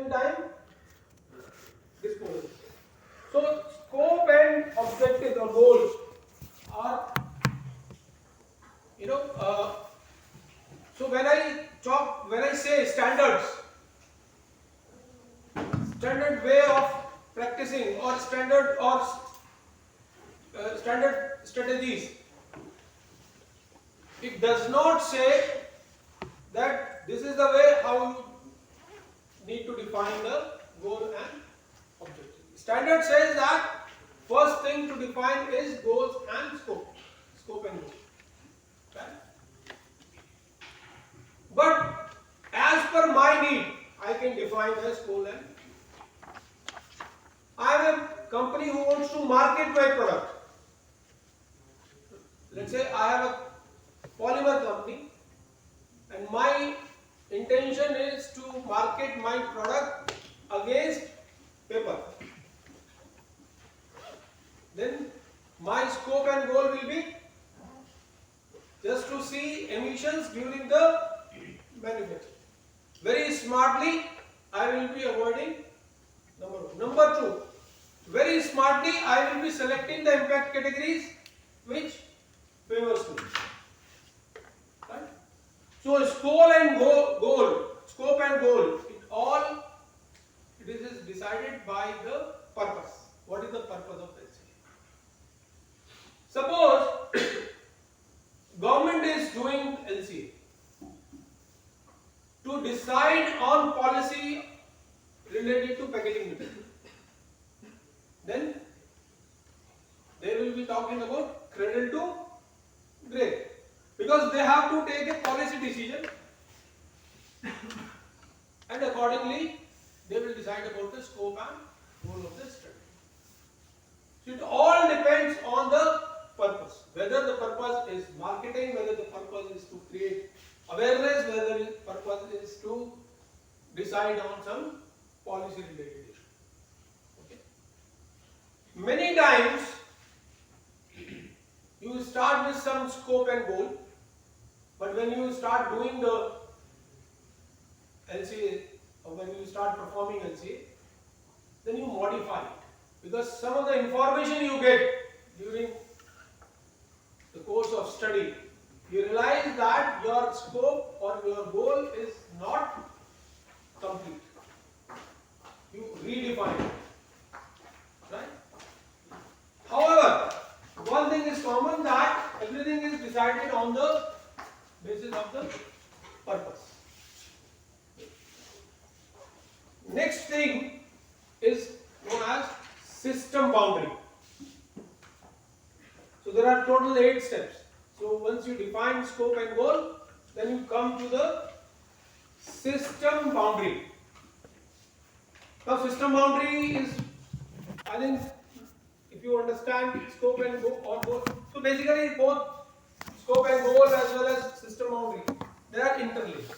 same time disposal. So scope and objectives or goals are, so when I say standard way of practicing or standard strategies, it does not say that this is the way how you need to define the goal and objective. Standard says that first thing to define is goals and scope and goal. Okay? But as per my need, I can define as goal and. I am a company who wants to market my product. Let's say I have a polymer company and my intention is to market my product against paper. Then my scope and goal will be just to see emissions during the manufacture. Very smartly I will be avoiding number one. Number two, very smartly I will be selecting the impact categories which favors me. Right? So scope and goal, it is decided by the purpose. What is the purpose of LCA? Suppose government is doing LCA to decide on policy related to packaging material. Then they will be talking about cradle to grave, because they have to take a policy decision and accordingly they will decide about the scope and goal of the study. So it all depends on the purpose, whether the purpose is marketing, whether the purpose is to create awareness, whether the purpose is to decide on some policy related issue. Okay. Many times you start with some scope and goal, but when you start doing the LCA or when you start performing LCA, then you modify it, because some of the information you get during the course of study, you realize that your scope or your goal is not complete. You redefine it. Right? However, one thing is common, that everything is decided on the basis of the purpose. Next thing is known as system boundary. So there are total 8 steps. So once you define scope and goal, then you come to the system boundary. Now system boundary is, I think, if you understand scope and goal, so basically both scope and goal as well as system boundary, they are interlinked,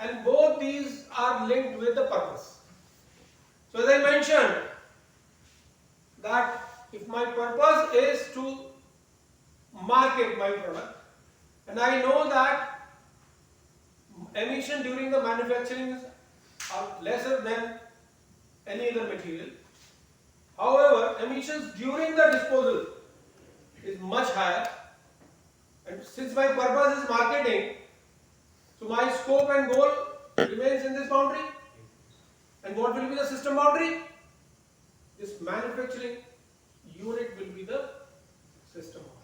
and both these are linked with the purpose. So as I mentioned, that if my purpose is to market my product and I know that emission during the manufacturing are lesser than any other material, however emissions during the disposal is much higher, and since my purpose is marketing, so my scope and goal remains in this boundary. And what will be the system boundary? This manufacturing unit will be the system boundary.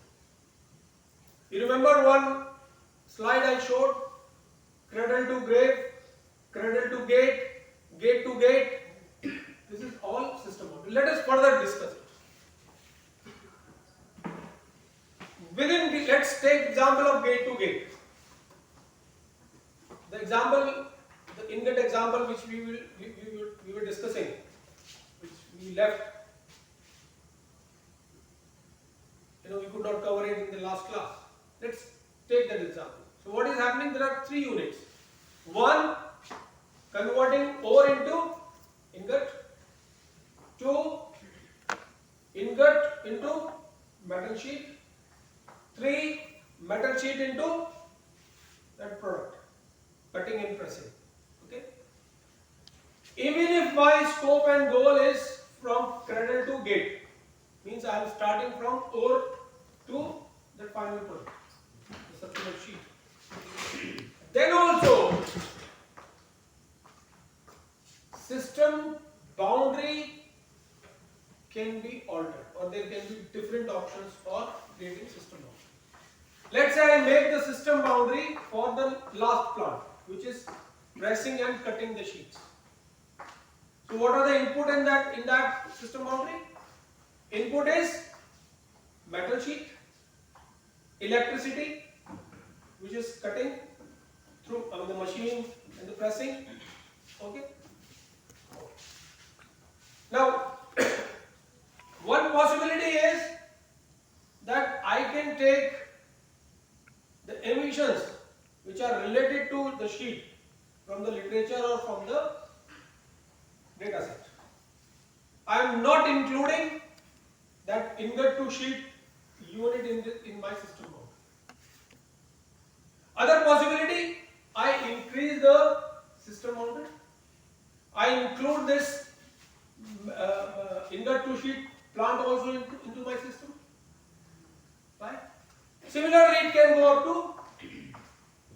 You remember one slide I showed? Cradle to grave, cradle to gate, gate to gate. This is all system boundary. Let us further discuss it. Let's take example of gate to gate. The example, the ingot example which we were discussing, which we left, we could not cover it in the last class. Let's take that example. So what is happening? There are 3 units. One, converting ore into ingot. 2, ingot into metal sheet. 3, metal sheet into that product, cutting and pressing. Okay. if my scope and goal is from cradle to gate, means I am starting from ore to the final product, the subsequent sheet. Then also system boundary can be altered, or there can be different options for creating system boundary. Let's say I make the system boundary for the last plant, which is pressing and cutting the sheets. So what are the input in that system boundary? Input is metal sheet, electricity, which is cutting through the machine and the pressing. Okay. Now, one possibility is that I can take the emissions which are related to the sheet from the literature or from the data set. I am not including that ingot to sheet unit in my system boundary. Other possibility, I increase the system boundary. I include this ingot to sheet plant also into my system. Right? Similarly, it can go up to.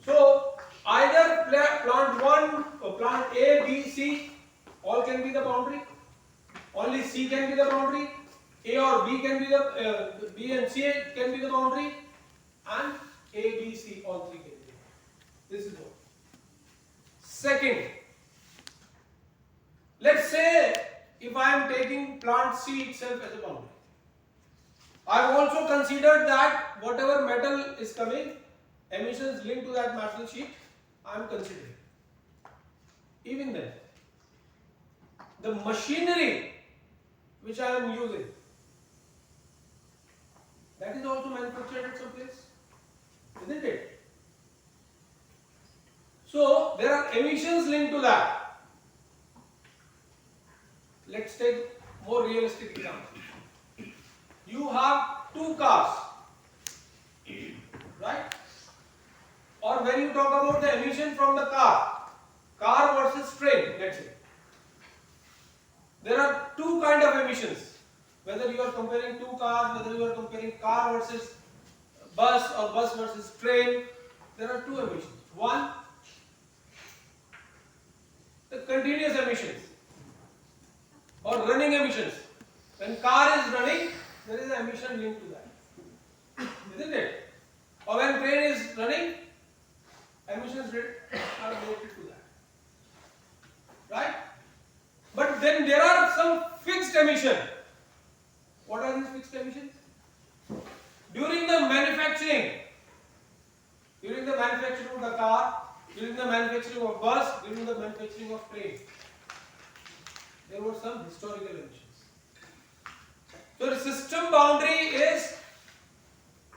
So either plant 1 or plant A, B, C, all can be the boundary. Only C can be the boundary. A or B can be the B and C can be the boundary, and A, B, C, all three can be. This is one. Second, let's say if I am taking plant C itself as a boundary, I have also considered that whatever metal is coming, emissions linked to that metal sheet, I am considering. Even then, the machinery which I am using, that is also manufactured at some place, isn't it? So there are emissions linked to that. Let's take more realistic example. You have two cars, right? Or when you talk about the emission from the car versus train, let's say, there are two kind of emissions. Whether you are comparing two cars, whether you are comparing car versus bus or bus versus train, there are two emissions. One, the continuous emissions or running emissions. When car is running, there is an emission linked to that, isn't it? Or when train is running, emissions are related to that, right? But then there are some fixed emissions. What are these fixed emissions? During the manufacturing of the car, during the manufacturing of bus, during the manufacturing of train, there were some historical emissions. So the system boundary is,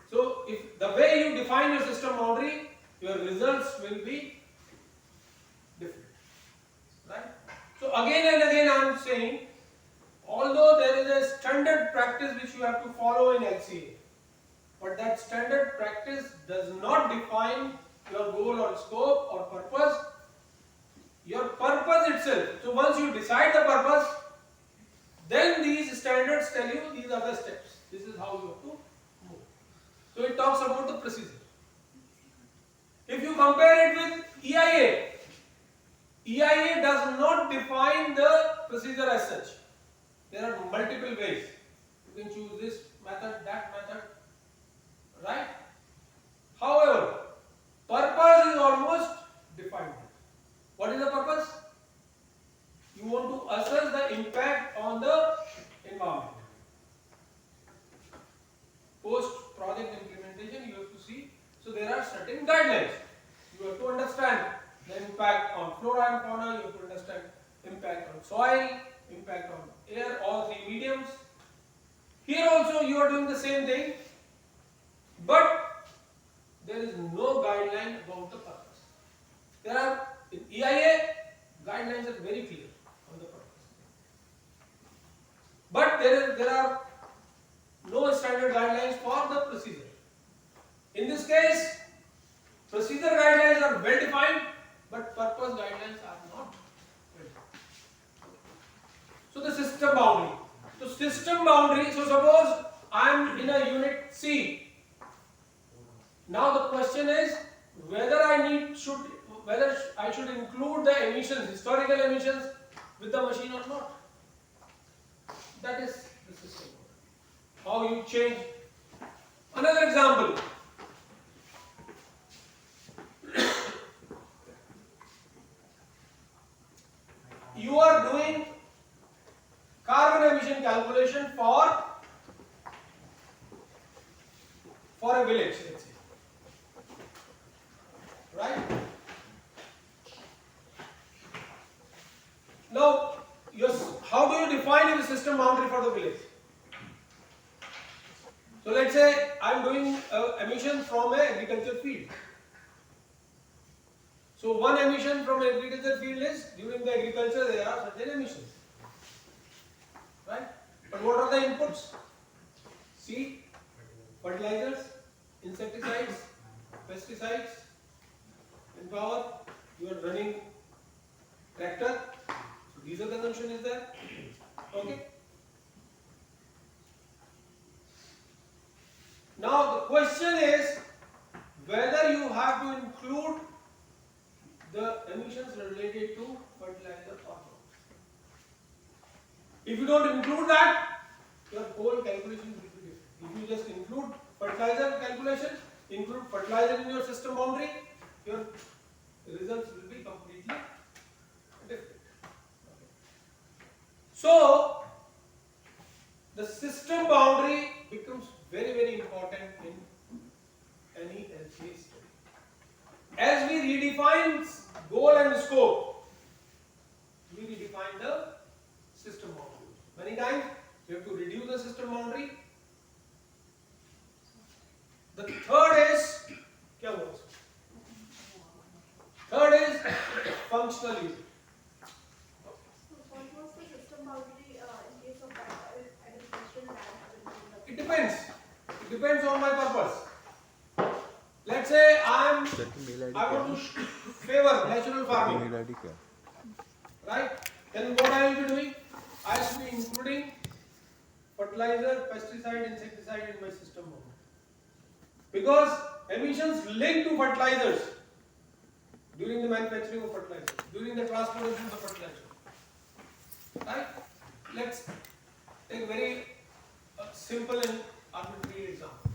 so if the way you define your system boundary, your results will be different, right? So again and again I am saying, although there is a standard practice which you have to follow in LCA, but that standard practice does not define your goal or scope or purpose. Your purpose itself. So once you decide the purpose, then these standards tell you these are the steps. This is how you have to move. So it talks about the procedure. If you compare it with EIA does not define the procedure as such. There are multiple ways. You can choose this method, that method, right? However, purpose is almost defined. What is the purpose? You want to assess the impact on the environment. Post project implementation, you have to see. So there are certain guidelines. You have to understand the impact on flora and fauna. You have to understand impact on soil, impact on air, all three mediums. Here also you are doing the same thing, but there is no guideline about the purpose. There are in EIA guidelines are very clear on the purpose, but there are no standard guidelines for the procedure. In this case, procedure guidelines are well defined, but purpose guidelines are not well defined. system boundary. So suppose I am in a unit C. Now the question is whether I should include the emissions, historical emissions, with the machine or not. That is the system. How you change. Another example. You are doing carbon emission calculation for a village, let's say. Right? Now, how do you define the system boundary for the village? So let's say I am doing emission from an agriculture field. So one emission from an agriculture field is during the agriculture there are certain emissions. Right? But what are the inputs? Seed, fertilizers, insecticides, pesticides, and power. You are running tractor. So diesel consumption is there. Okay. Now the question is whether you have to include the emissions related to fertilizer or not. If you don't include that, your whole calculation will be different. If you just include fertilizer calculation, include fertilizer in your system boundary, your results will be completely different. So the system boundary becomes very, very important in any LCA study. As we redefine goal and scope, we redefine the system boundary. Many times you have to reduce the system boundary. The third is functional usage. So what was the system boundary in case of administration and agriculture? It depends. It depends on my purpose. Let's say I want to favor natural farming. Right? Then what I will be doing? I should be including fertilizer, pesticide, insecticide in my system boundary. Because emissions linked to fertilizers during the manufacturing of fertilizer, during the transportation of fertilizer. Right? Let's take a very simple and arbitrary example.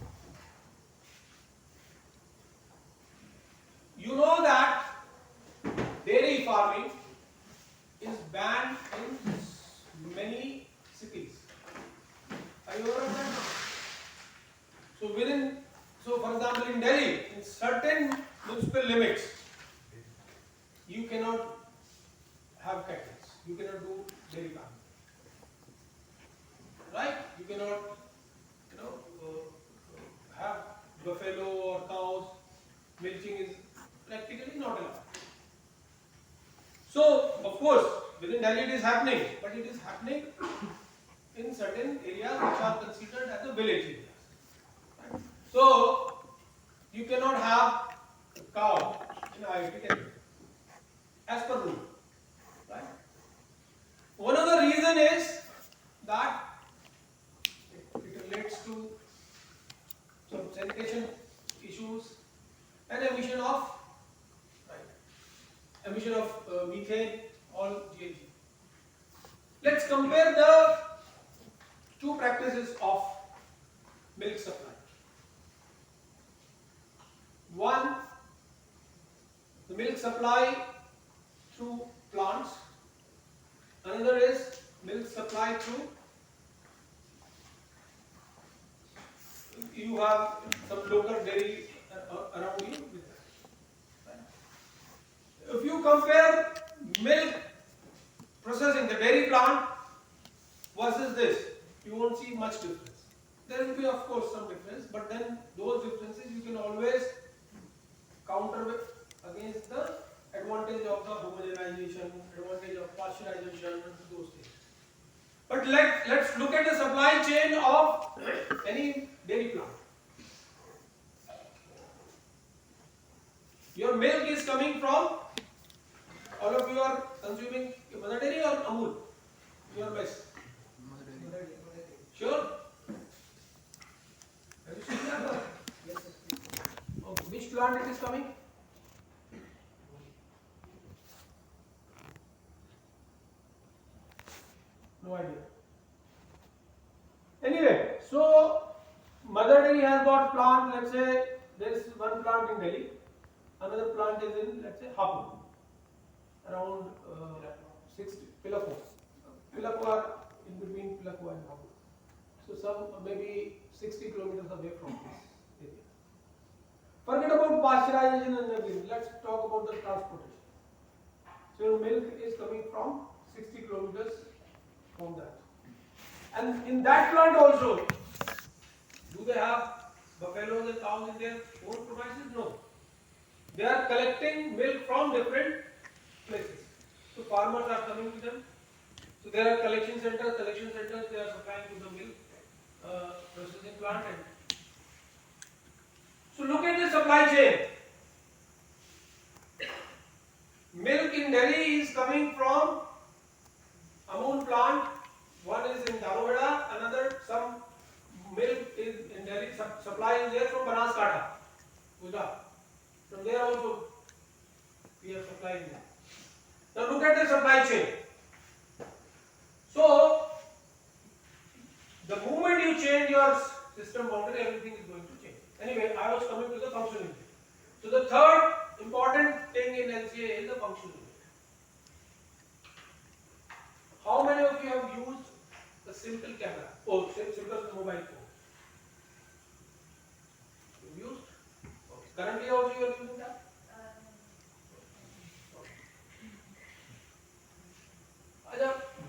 You know that dairy farming is banned in many cities. Are you aware of that? So for example in Delhi, in certain municipal limits, you cannot have cattle. You cannot do dairy farming. Right? You cannot, have buffalo or cows. Milking is practically not allowed. So, of course, within Delhi it is happening, but it is happening in certain areas which are considered as the village areas. Right? So, you cannot have a cow in IIT Delhi, as per rule. Right? One of the reason is that it relates to some sanitation issues and emission of methane, all GHG. Let's compare the two practices of milk supply. One, the milk supply through plants. Another is milk supply through, you have some local dairy around you. If you compare milk processing, the dairy plant versus this, you won't see much difference. There will be of course some difference, but then those differences you can always counter with against the advantage of the homogenization, advantage of pasteurization, those things. But let's look at the supply chain of any dairy plant. Your milk is coming from, all of you are consuming Mother Dairy or Amul? You are best. No idea. Anyway, so Mother Dairy has got plant, let's say there is one plant in Delhi, another plant is in, let's say, Hapur, around 60, Pilakko. Pilakko are in between Pilakko and Hapur. So some maybe 60 kilometers away from this area. Forget about pasteurization and everything. Let's talk about the transportation. So your milk is coming from 60 kilometers from that. And in that plant also, do they have buffaloes and cows in their own premises? No. They are collecting milk from different places. So farmers are coming to them. So there are collection centers, they are supplying to the milk processing plant. And so look at the supply chain. Milk in Delhi is coming from Amul plant. One is in Dharoheda, another some milk is in Delhi. Supply is there from Banaskantha, Gujarat. From there also we are supplying that. Now look at the supply chain. So the moment you change your system boundary, everything is going to change. Anyway, I was coming to the functional unit. So the third important thing in LCA is the functional unit. How many of you have used the simple camera? Oh, simple mobile phone. You used? Okay. Currently also you are using that?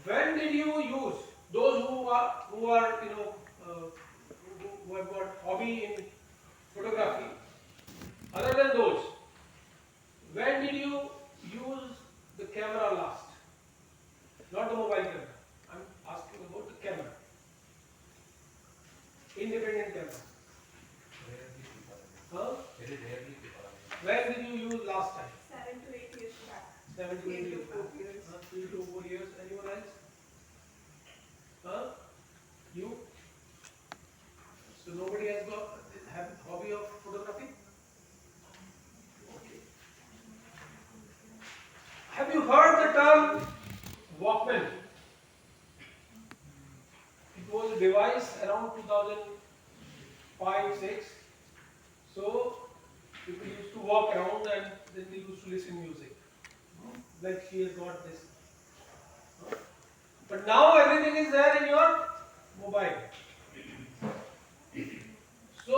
When did you use those who are who have got hobby in photography? Other than those, when did you use the camera last? Not the mobile camera. I'm asking about the camera. Independent camera. Huh? Very rarely people are. When did you use last time? 7 to 8 years back. 7 to 8 years back. 4 years. 3 to 4 years. Anyone else? Huh? You? So nobody has got have hobby of photography? Okay. Have you heard the term Walkman? It was a device around 2005-6. So people used to walk around and then they used to listen music. Like she has got this. But now everything is there in your mobile. So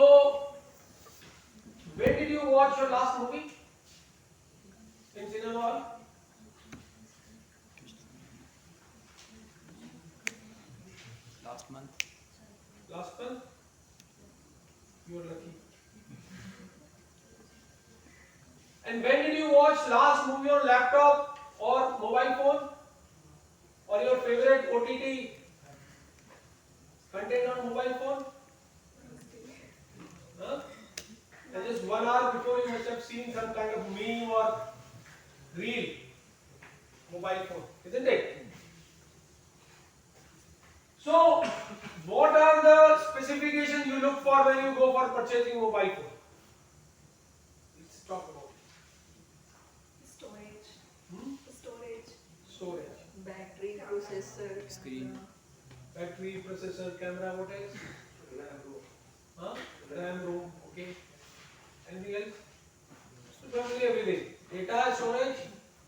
when did you watch your last movie? In cinema hall? Last month. Last month? You are lucky. And when did you watch last movie on laptop or mobile phone? Or your favorite OTT content on mobile phone? Huh? And just 1 hour before you must have seen some kind of meme or reel. Mobile phone, isn't it? So, what are the specifications you look for when you go for purchasing mobile phone? Let's talk about it. Storage. Battery, processor, Screen. Battery, processor, camera, what else? Huh? RAM, ROM, okay. Anything else? So probably everything. Data, storage,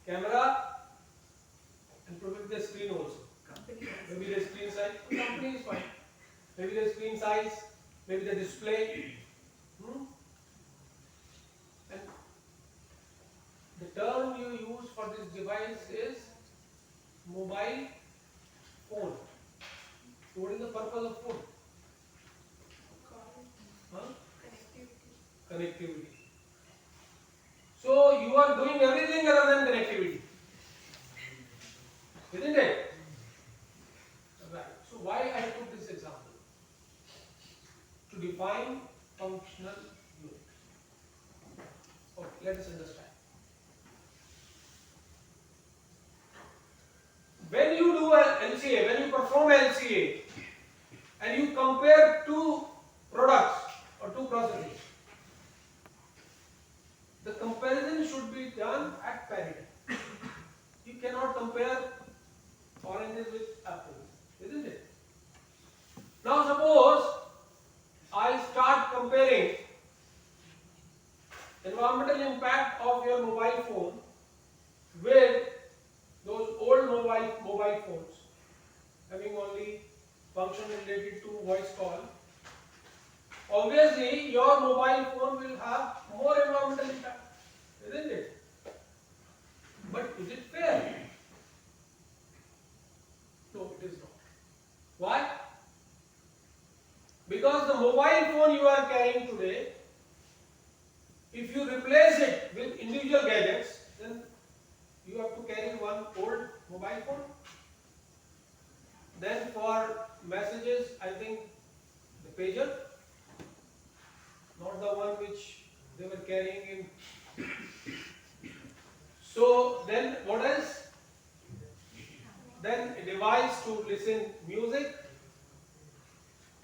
camera, and probably the screen also. Maybe the screen size. Company is fine. Maybe the screen size, maybe the display. And the term you use for this device is mobile phone. So what is the purpose of phone? Huh? Connectivity. So you are doing everything other than connectivity. Isn't it? Right. So why I took this example? To define functional unit. Okay, let us understand. When you do an LCA, when you perform LCA, and you compare two products or two processes, the comparison should be done at parity. You cannot compare oranges with apples. suppose I start comparing environmental impact of your mobile phone with those old mobile phones having only function related to voice call. Obviously, your mobile phone will have more environmental impact, isn't it? But is it fair? No, it is not. Why? Because the mobile phone you are carrying today, if you replace it with individual gadgets, then you have to carry one old mobile phone. Then for messages, I think the pager, not the one which they were carrying in. So then what else? Then a device to listen music,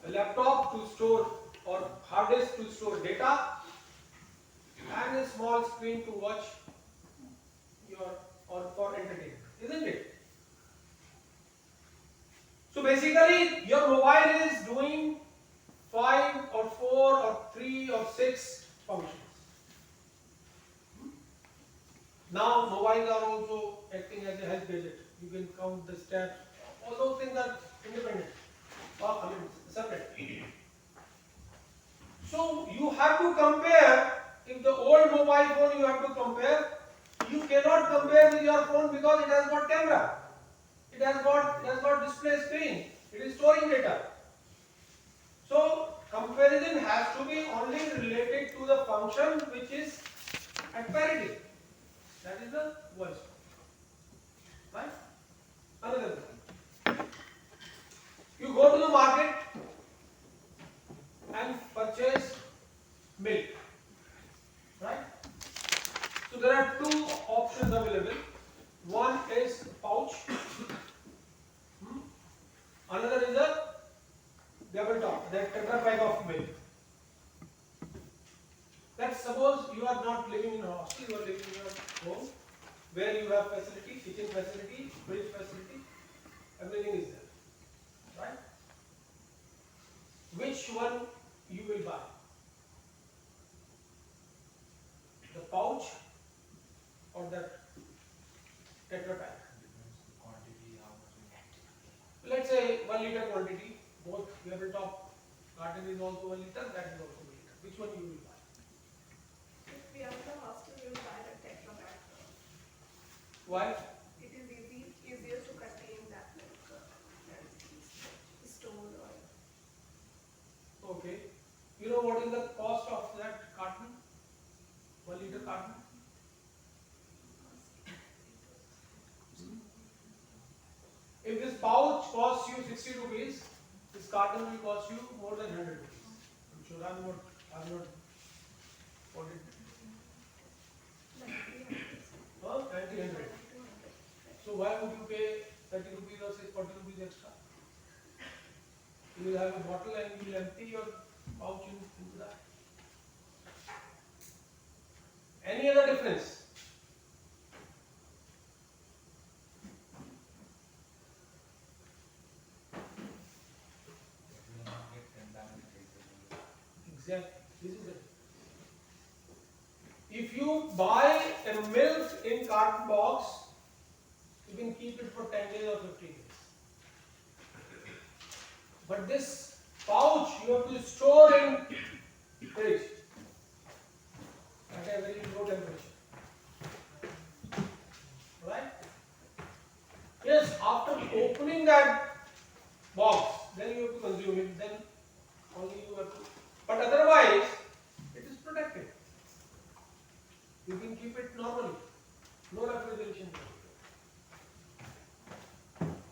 a laptop to store or hard disk to store data, and a small screen to watch your or for entertainment, isn't it? So basically your mobile is doing 5 or 4 or 3 or 6 functions. Now mobiles are also acting as a health gadget. You can count the steps. All those things are independent, or separate. So you have to compare. If the old mobile phone you have to compare, you cannot compare with your phone because it has got camera. It has got display screen. It is storing data. So comparison has to be only related to the function which is at parity. That is the voice. Right? Another thing. You go to the market and purchase milk. Right? So there are two options available. One is pouch. Another is a double top, that tetra pack of milk. Let's suppose you are not living in a hostel, you are living in your home where you have facility, kitchen facility, fridge facility, everything is there. Right? Which one you will buy? The pouch or that tetra pack? Let's say 1 liter quantity, both level top carton is also 1 liter, that is also 1 liter. Which one you will buy? If we are in the hostel, we will buy the Tetra Pak. Why? It is easier to contain that milk that is stored or. Okay. You know what is the cost of that carton? 1 liter carton? If this pouch costs you 60 rupees, this carton will cost you more than 100 rupees. I'm sure I'm not what it 90, 100. So why would you pay 30 rupees or say 40 rupees extra? You will have a bottle and you will empty your pouch into that. Any other difference? Exactly. This is it. If you buy a milk in carton box, you can keep it for 10 days or 15 days. But this pouch you have to store in fridge at a very low temperature. Right? Yes, after opening that box, then you have to consume it, then only you have to. But otherwise, it is protected. You can keep it normally. No refrigeration.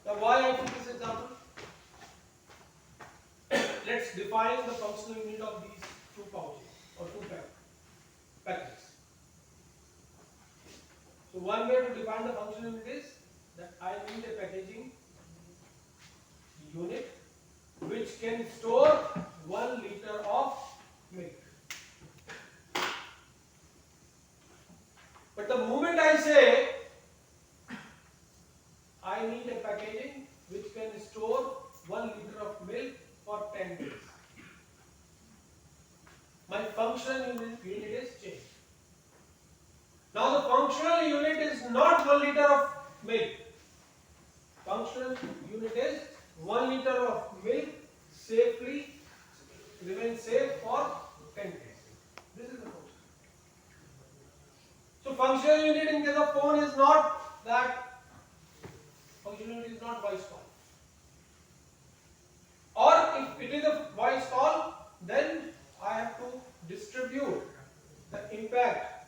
Now, why I took this example? Let's define the functional unit of these two pouches or two packages. So, one way to define the functional unit is that I need a packaging unit which can store 1 liter of milk. But the moment I say I need a packaging which can store 1 liter of milk for 10 10 days. My functional unit is changed. Now the functional unit is not 1 liter of milk. Functional unit is 1 liter of milk safely remain safe for 10 days. This is the function. So functional unit in case of phone is not that. Functional unit is not voice call. Or if it is a voice call, then I have to distribute the impact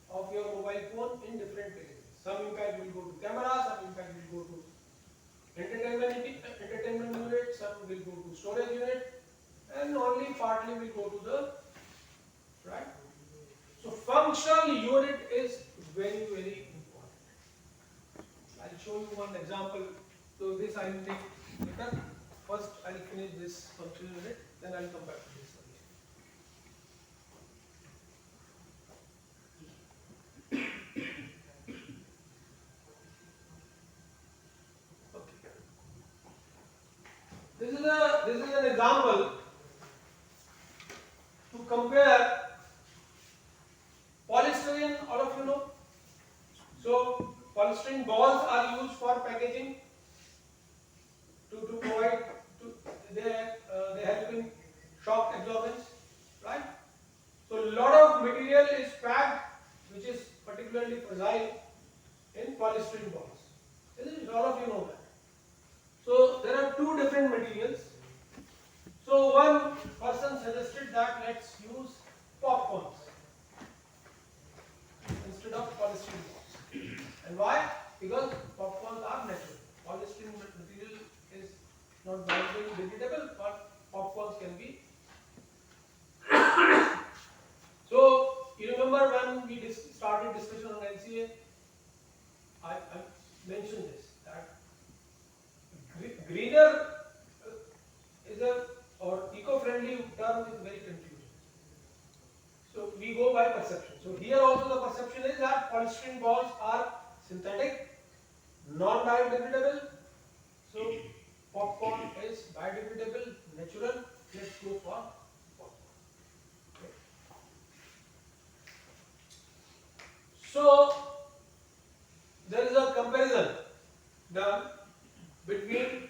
of your mobile phone in different places. Some impact will go to camera, some impact will go to entertainment unit, some will go to storage unit, and only partly will go to the right. So functional unit is very, very important. I'll show you one example. So this I will take later. First I'll finish this functional unit, then I'll come back to this again. This is an example to compare polystyrene. All of you know. So polystyrene balls are used for packaging to provide they help in shock absorbance, right? So a lot of material is packed which is particularly fragile in polystyrene balls. Isn't it? All of you know that. So there are two different materials. So one person suggested that let's use popcorns instead of polystyrene balls. And why? Because popcorns are natural. Polystyrene material is not biodegradable, but popcorns can be. So you remember when we started discussion on LCA, I mentioned this that greener is a or eco-friendly term is very confusing. So we go by perception. So here also the perception is that polystyrene balls are synthetic, non-biodegradable. So popcorn is biodegradable, natural. Let's go for popcorn. Okay. So there is a comparison done between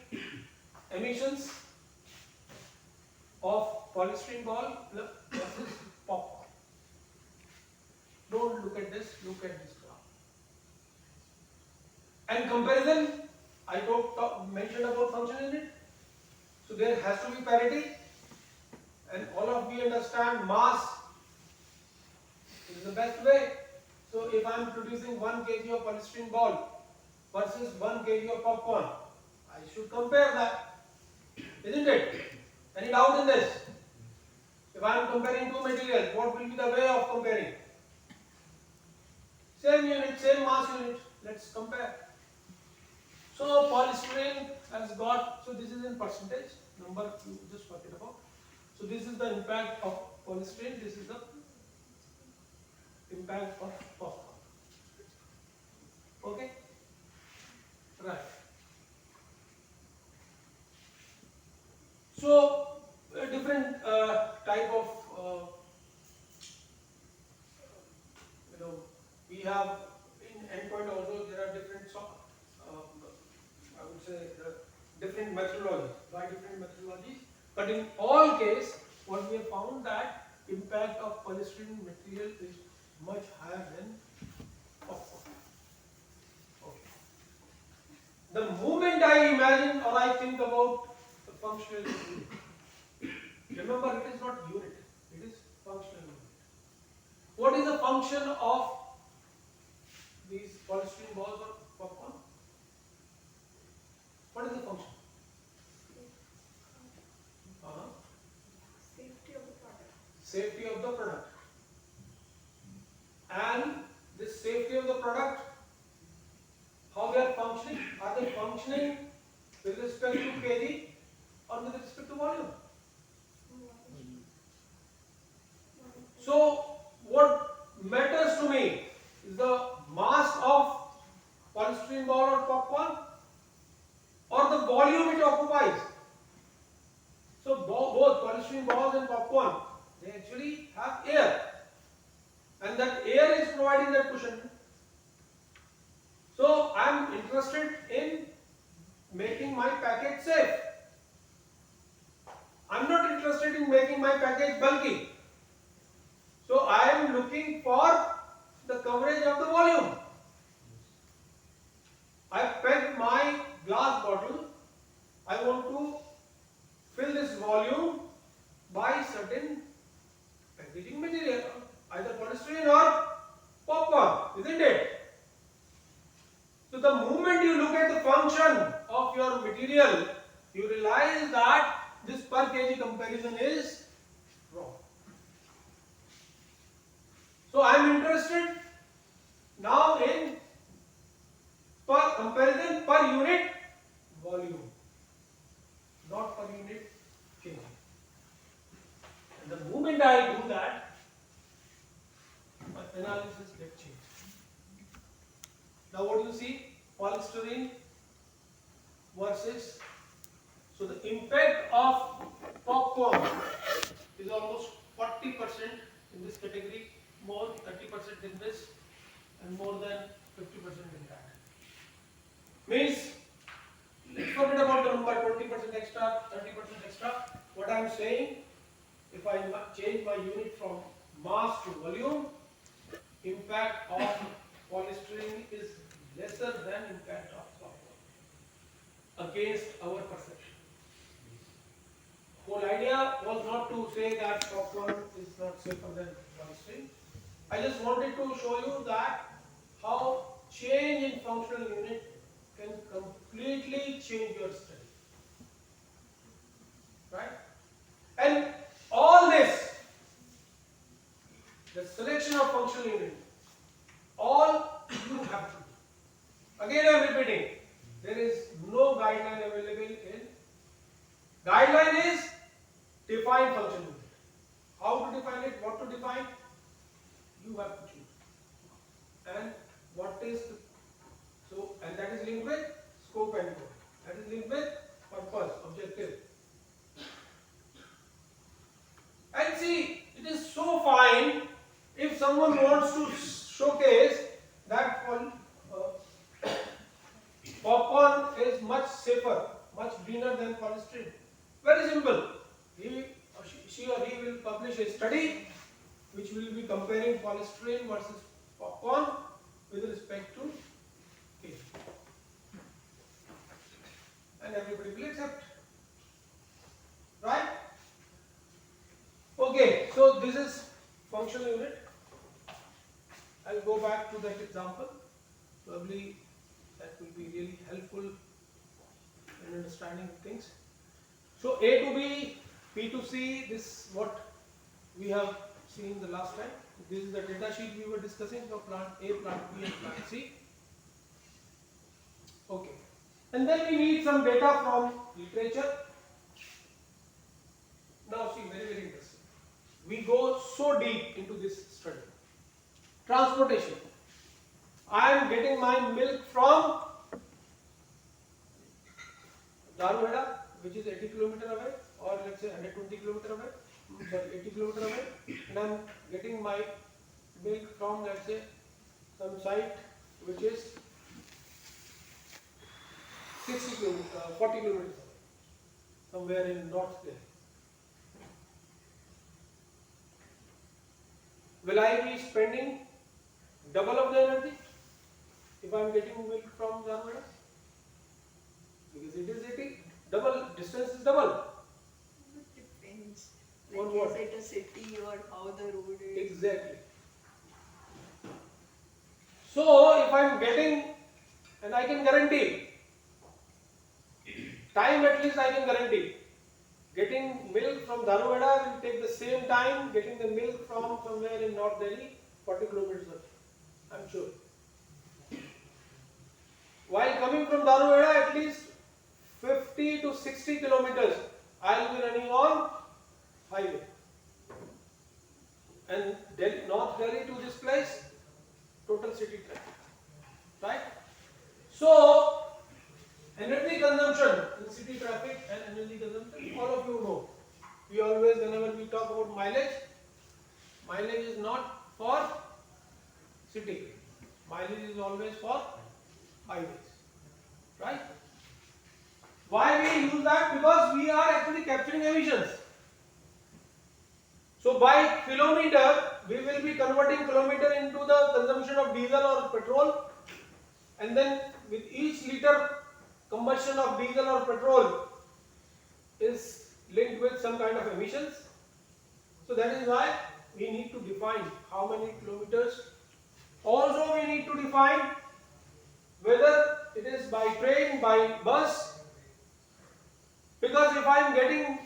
emissions of polystyrene ball versus popcorn. Don't look at this, look at this graph. And comparison, I mentioned about function unit. So there has to be parity, and all of you understand mass is the best way. So if I am producing 1 kg of polystyrene ball versus 1 kg of popcorn, I should compare that, isn't it? Any doubt in this? If I am comparing two materials, what will be the way of comparing? Same unit, same mass unit. Let's compare. So polystyrene has got, so this is in percentage, number you just work it about. So this is the impact of polystyrene, this is the impact of popcorn. Okay? Right. So a different type of, we have in endpoint also there are different, I would say different methodologies, by different methodologies. But in all case, what we have found that impact of polystyrene material is much higher than popcorn. Okay. The moment I imagine or I think about the functional unit, remember it is not unit, it is functional unit. What is the function of these polystyrene balls or popcorn? What is the function? Safety of the product. Safety of the product. And this safety of the product, how they are functioning? Are they functioning with respect to kg or with respect to volume? So what matters to me is the mass of polystyrene ball or popcorn or the volume it occupies. So both polystyrene balls and popcorn, they actually have air, and that air is providing that cushion. So I am interested in making my package safe. I am not interested in making my package bulky. So I am looking for the coverage of the volume. I pegged my glass bottle. I want to fill this volume by certain packaging material, either polystyrene or popcorn, isn't it? So the moment you look at the function of your material, you realize that this per kg comparison is wrong. So I am interested now in per comparison per unit volume, not per unit kg. And the moment I do that, my analysis gets changed. Now what do you see? Polystyrene versus, so the impact of popcorn is almost 40% in this category, more 30% in this, and more than 50% in that. Means, let's forget about the number 20% extra, 30% extra. What I am saying, if I change my unit from mass to volume, impact of polystyrene is lesser than impact of popcorn against our perception. Whole idea was not to say that popcorn is not safer than polystyrene. I just wanted to show you that how change in functional unit can completely change your study. Right? And all this, the selection of functional unit, all you have to do. Again I am repeating, there is no guideline available in. Guideline is define functional unit. How to define it, what to define, you have to choose. And what is the, so, and that is linked with scope and goal. That is linked with purpose, objective. And see, it is so fine if someone wants to showcase that popcorn is much safer, much greener than polystyrene. Very simple. She or he will publish a study which will be comparing polystyrene versus popcorn with respect to kg. And everybody will accept. Right? Okay, so this is functional unit. I'll go back to that example. Probably that will be really helpful in understanding things. So A to B, P to C, this what we have seen the last time. This is the data sheet we were discussing for plant A, plant B and plant C. Okay. And then we need some data from literature. Now see, very, very interesting. We go so deep into this study. Transportation. I am getting my milk from Darwada, which is 80 km away, or let's say 120 km away, sorry, 80 km away, and I am getting my milk from, let's say, some site which is 60 km, 40 km away, somewhere in north there. Will I be spending double of the energy if I am getting milk from Darwada? Because it is 80, double, distance is double. It depends. On Like what? is it a city or how the road is? Exactly. So if I am getting, and I can guarantee, time at least I can guarantee. Getting milk from Darwada will take the same time getting the milk from somewhere in North Delhi, 40 kilometers away. I am sure. While coming from Darwada, at least 50 to 60 kilometers, I will be running on highway. And North Delhi to this place, total city traffic. Right? So, energy consumption in city traffic and energy consumption, all of you know. because we are actually capturing emissions. So by kilometer, we will be converting kilometer into the consumption of diesel or petrol, and then with each liter combustion of diesel or petrol is linked with some kind of emissions. So that is why we need to define how many kilometers. Also we need to define whether it is by train, by bus, because if I am getting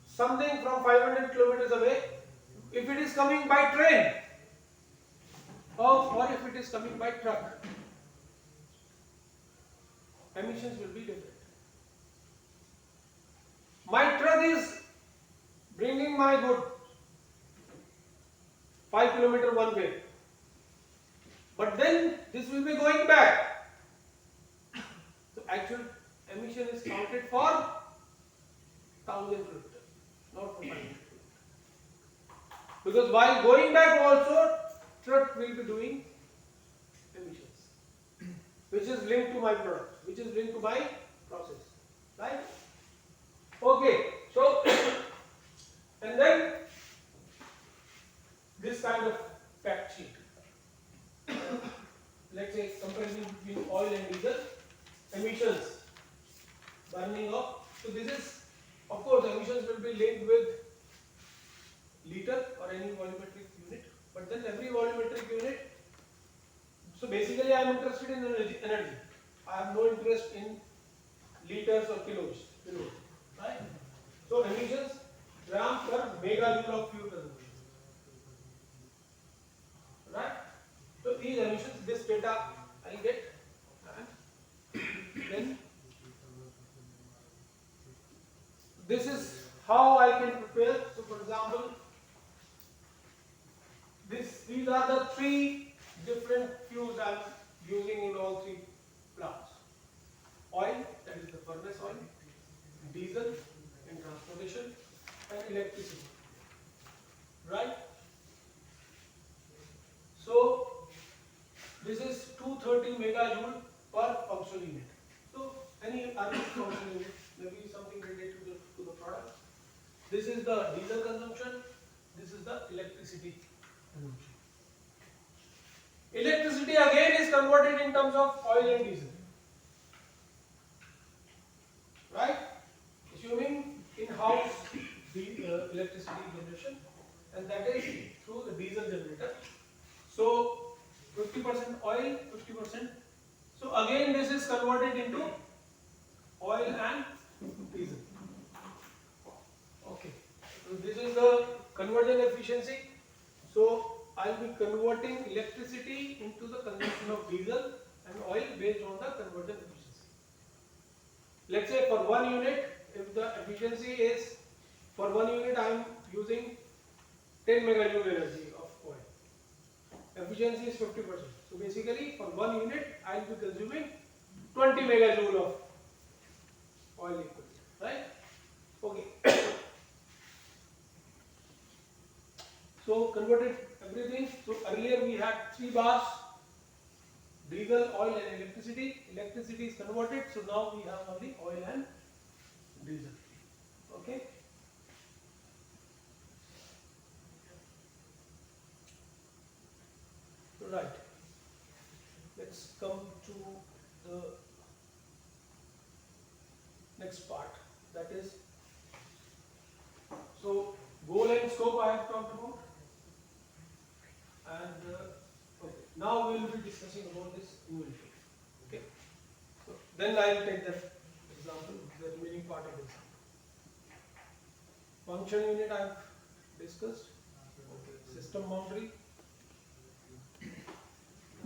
something from 500 kilometers away, if it is coming by train or if it is coming by truck, emissions will be different. My truck is bringing my good 5 kilometer one way, but then this will be going back. So actual emission is counted for 1000 kilometers, not for 500 kilometers. Because while going back also, truck will be doing emissions, which is linked to my product, which is linked to my process, right? Okay, so and then this kind of fact sheet. Let's say comparison between oil and diesel emissions, burning of. So this is, of course, emissions will be linked with liter or any volumetric unit, but then every volumetric unit. So basically, I am interested in energy. I have no interest in liters or kilos, right? So emissions gram per megajoule of fuel consumption, right? So these emissions, this data I get, and then this is how I can prepare. So for example, these are the three different fuels I am using in all three plants. Oil, that is the furnace oil, diesel in transportation, and electricity, right? So this is 230 megajoule per functional unit. So any other functional unit, maybe something related to the product. This is the diesel consumption. This is the electricity consumption. Electricity again is converted in terms of oil and diesel, right? Assuming in-house electricity generation, and that is through the diesel generator. So 50% oil, 50%. So again this is converted into oil and diesel. Okay. So this is the conversion efficiency. So I will be converting electricity into the consumption of diesel and oil based on the conversion efficiency. Let's say for 1 unit, if the efficiency is, for 1 unit I am using 10 megajoule energy of oil. Efficiency is 50%. So basically for 1 unit I will be consuming 20 megajoule of oil liquid, right? Okay. So converted everything. So earlier we had 3 bars: diesel, oil and electricity. Electricity is converted, so now we have only oil and diesel. Okay. Right. Let's come to the next part. That is, so goal and scope I have talked about, and okay. Now we will be discussing about this inventory. Okay. So then I will take that example, the remaining part of the example. Function unit I have discussed. Okay. System boundary.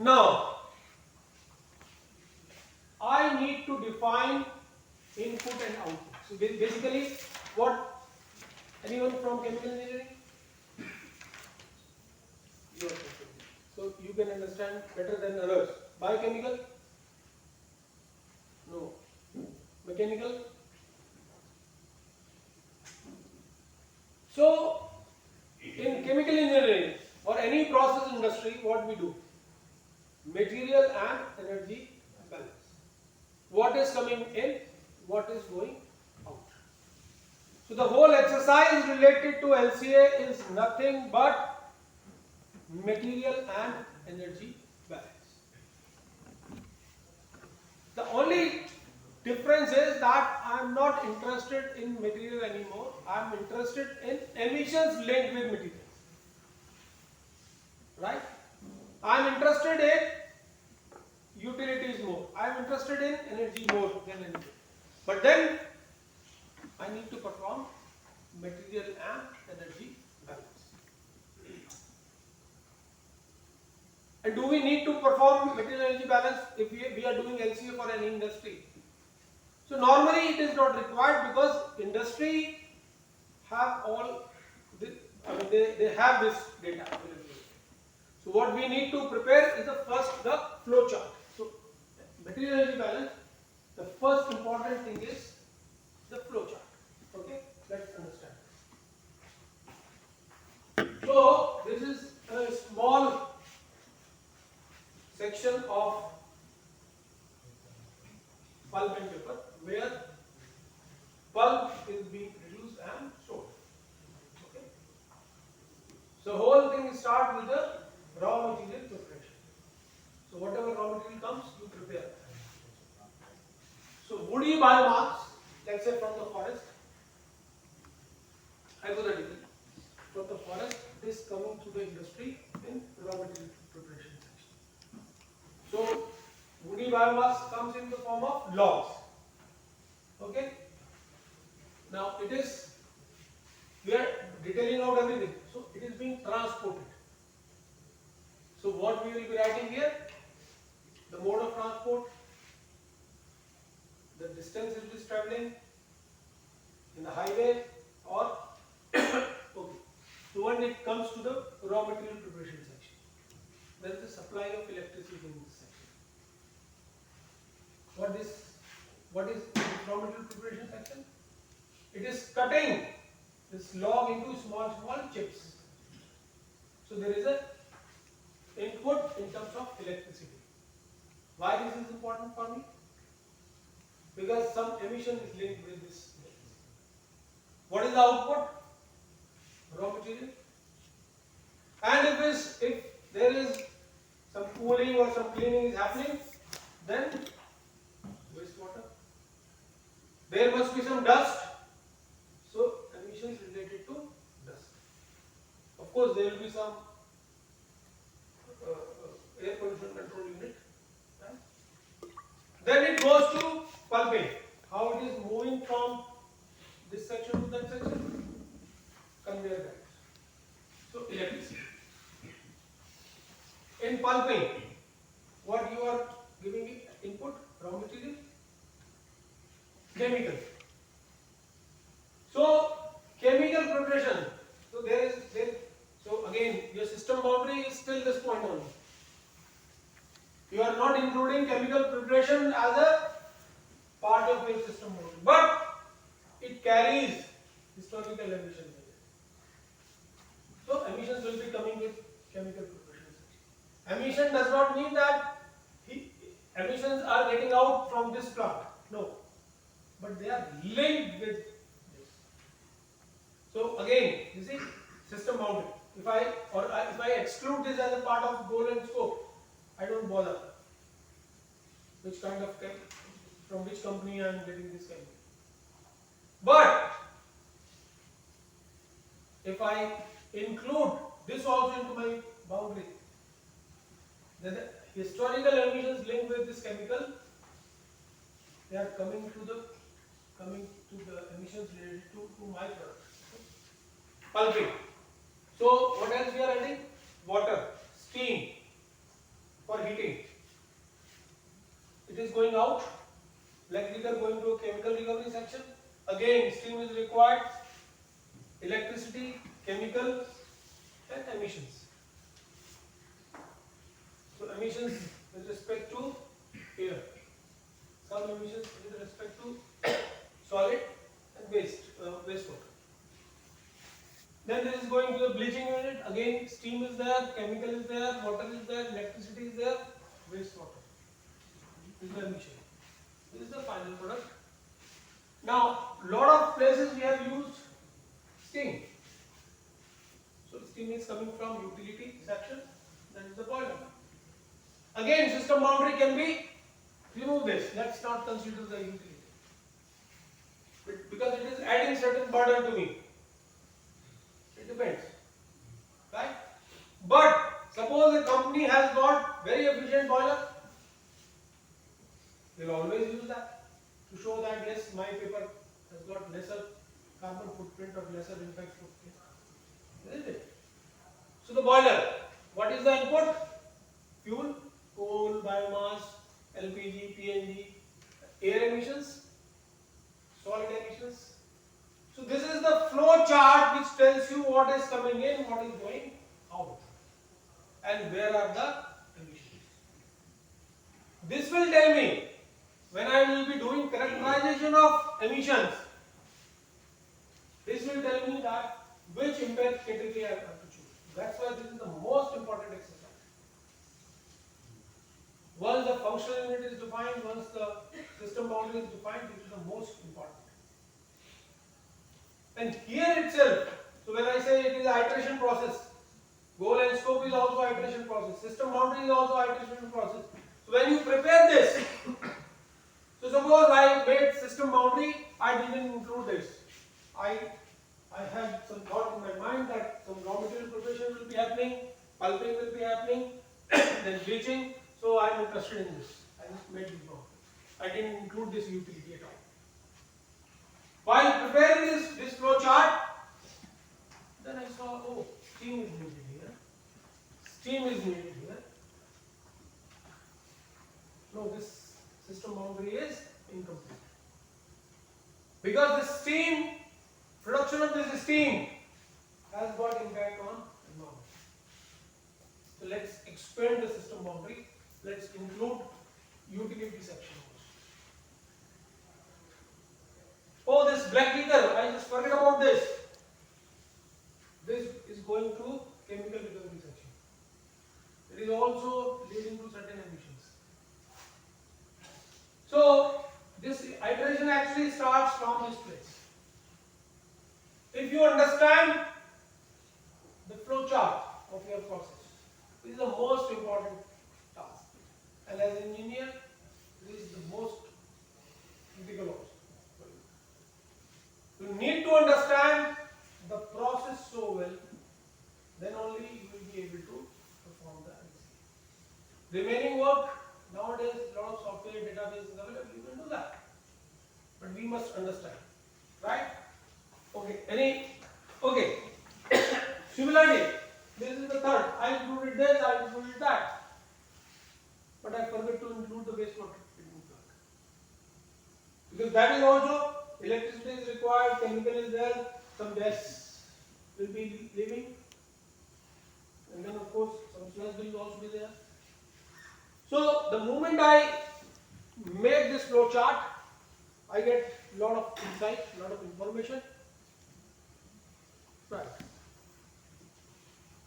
Now, I need to define input and output. So basically, what, anyone from chemical engineering? Yes. So you can understand better than others. Biochemical? No. Mechanical? So, in chemical engineering or any process industry, what we do? Material and energy balance. What is coming in, what is going out. So the whole exercise related to LCA is nothing but material and energy balance. The only difference is that I am not interested in material anymore. I am interested in emissions linked with materials. Right? I am interested in utilities more. I am interested in energy more than anything. But then I need to perform material and energy balance. And do we need to perform material energy balance if we are doing LCA for any industry? So normally it is not required because industry have all this, they have this data available. So what we need to prepare is the flow chart. So material energy balance, the first important thing is the flow chart. Okay, let's understand. So this is a small section of pulp and paper where pulp is being produced and sold. Okay. So whole thing starts with the raw material preparation. So whatever raw material comes, you prepare. So woody biomass, let's say from the forest, hypothetically, from the forest, this coming to the industry in raw material preparation section. So woody biomass comes in the form of logs. Okay. Now we are detailing out everything. So it is being transported. So what we will be writing here? The mode of transport, the distance it is traveling in the highway or okay. So when it comes to the raw material preparation section, there is the supply of electricity in this section. What is raw material preparation section? It is cutting this log into small chips. So there is a input in terms of electricity. Why this is important for me? Because some emission is linked with this. What is the output? Raw material. And if there is some cooling or some cleaning is happening, then wastewater. There must be some dust. So emissions related to dust. Of course, there will be some air pollution control unit. Right? Then it goes to pulping. How it is moving from this section to that section? Conveyor belts. So electricity. In pulping, what you are giving it input? Raw material, chemical. So chemical preparation. So again, your system boundary is still this point only. You are not including chemical preparation as a part of your system boundary, but it carries historical emissions. So emissions will be coming with chemical preparation. Emission does not mean that emissions are getting out from this plant. No, but they are linked with this. So again, you see, system boundary. If I exclude this as a part of goal and scope, I don't bother which kind of from which company I am getting this chemical. But if I include this also into my boundary, then the historical emissions linked with this chemical, they are coming to the emissions related to my product. Pulping. So what else we are adding? Water, steam for heating. It is going out. Like liquor going to a chemical recovery section. Again, steam is required. Electricity, chemical, and emissions. So emissions with respect to air. Some emissions with respect to solid and wastewater. Then this is going to the bleaching unit. Again, steam is there, chemical is there, water is there, electricity is there, wastewater. This is the emission. This is the final product. Now, lot of places we have used steam is coming from utility section, that is the boiler. Again, system boundary can be, remove this, let's not consider the utility. Because it is adding certain burden to me. It depends. Right? But suppose a company has got very efficient boiler, they will always use that to show that yes, my paper has got lesser carbon footprint or lesser impact footprint. Isn't it? So the boiler, what is the input? Fuel, coal, biomass, LPG, PNG, air emissions, solid emissions. So this is the flow chart which tells you what is coming in, what is going out, and where are the emissions. This will tell me when I will be doing characterization of emissions. This will tell me that which impact category I have to choose. That's why this is the most important exercise. Once the functional unit is defined, once the system boundary is defined, this is the most important. And here itself, so when I say it is an iteration process, goal and scope is also iteration process, system boundary is also iteration process. So when you prepare this, so suppose I made system boundary, I didn't include this. I had some thought in my mind that some raw material preparation will be happening, pulping will be happening, then bleaching. So I am interested in this. I just made it wrong. I didn't include this utility at all. While preparing this flow chart, then I saw, oh, steam is needed here. Steam is needed here. No, this system boundary is incomplete. Because the steam, production of this steam has got impact on environment. So let's expand the system boundary. Let's include utility section also. Oh, this black ether, I just forget about this. This is going to chemical recovery section. It is also leading to certain emissions. So this iteration actually starts from this place. If you understand the flow chart of your process, this is the most important task. And as an engineer, this is the most critical also. You need to understand the process so well, then only you will be able to perform the analysis. Remaining work, nowadays a lot of software database is available, you can do that. But we must understand, right? Okay, okay. Similarly, this is the third. I included this, I included that. But I forgot to include the wastewater treatment plant. Because that is also, electricity is required, chemical is there, some gas will be leaving. And then of course, some sludge will also be there. So the moment I make this flow chart, I get a lot of insight, a lot of information. Right.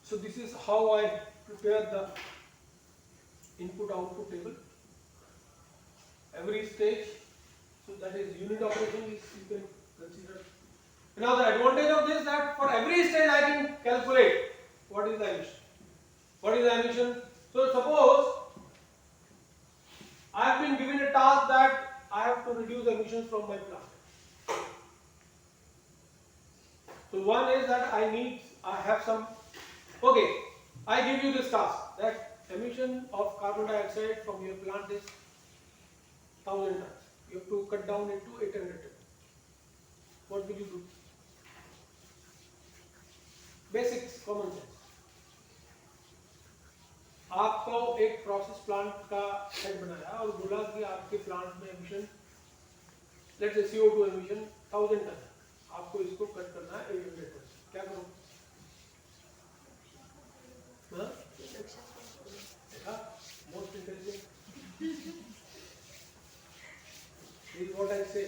So this is how I prepare the input-output table. Every stage, so that is unit operation is you can consider. Now the advantage of this is that for every stage I can calculate what is the emission. What is the emission? So suppose I have been given a task that I have to reduce emissions from my plant. So one is that I have some, okay, I give you this task that emission of carbon dioxide from your plant is 1000 tons. You have to cut down into 800 tons. What will you do? Basics, common sense. आपको एक process plant का head बनाया और बोला कि आपके plant में emission let's say CO2 emission 1000 ton है, आपको इसको कट करना है 800 टन. क्या करो? हाँ? देखा? Most intelligent. This is what I say.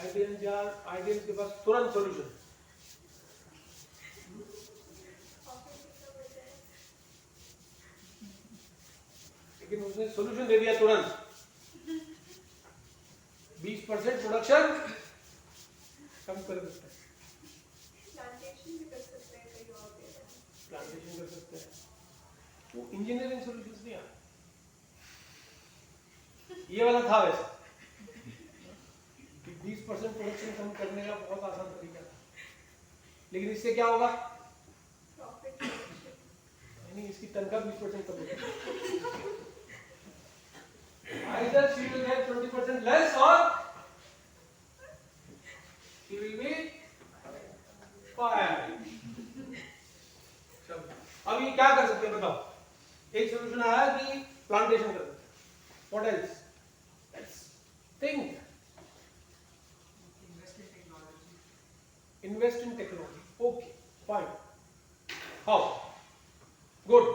Ideas के पास तुरंत solution. लेकिन उसने सोल्यूशन दे दिया तुरंत. 20% प्रोडक्शन कम कर देता है. प्लांटेशन भी कर सकते हैं कहीं और प्लांटेशन कर सकते हैं, वो इंजीनियरिंग सॉल्यूशंस नहीं आते। ये वाला था वैसे कि 20% प्रोडक्शन कम करने का बहुत आसान तरीका था, लेकिन इससे क्या होगा? Profit. नहीं, इसकी तनख्वाह 20% कम होगी। Either she will get 20% less or she will be fired. अब ये क्या कर सकते हैं बताओ? एक सोल्यूशन आया कि प्लांटेशन कर सकते हैं। What else? Let's think. Invest in technology. Okay, fine. How? Good.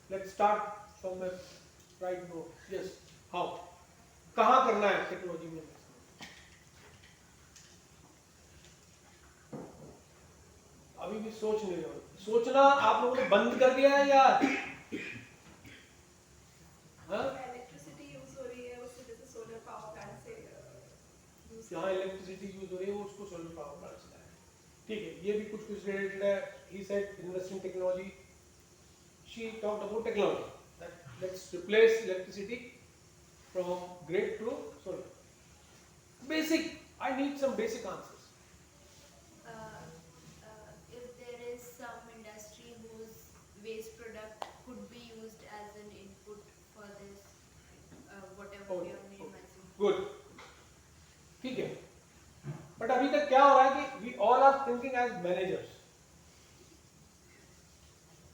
Let's start from the right note. Yes. How? कहाँ करना है टेक्नोलॉजी में? अभी भी सोच नहीं रहे हो। सोचना आप लोगों ने बंद कर दिया है या? हाँ? Electricity use हो रही है, उससे जैसे solar power plant से use जहाँ इलेक्ट्रिसिटी यूज हो रही है वो उसको सोलर पावर प्लांट से लाए। ठीक है, ये भी कुछ रिलेटेड है। He said invest in technology. She talked about technology. That let's replace electricity from grid to solar. Basic. I need some basic answers. If there is some industry whose waste product could be used as an input for this, whatever Okay, your name okay. is. Good. ठीक है, but अभी तक क्या हो रहा है कि we all are thinking as managers.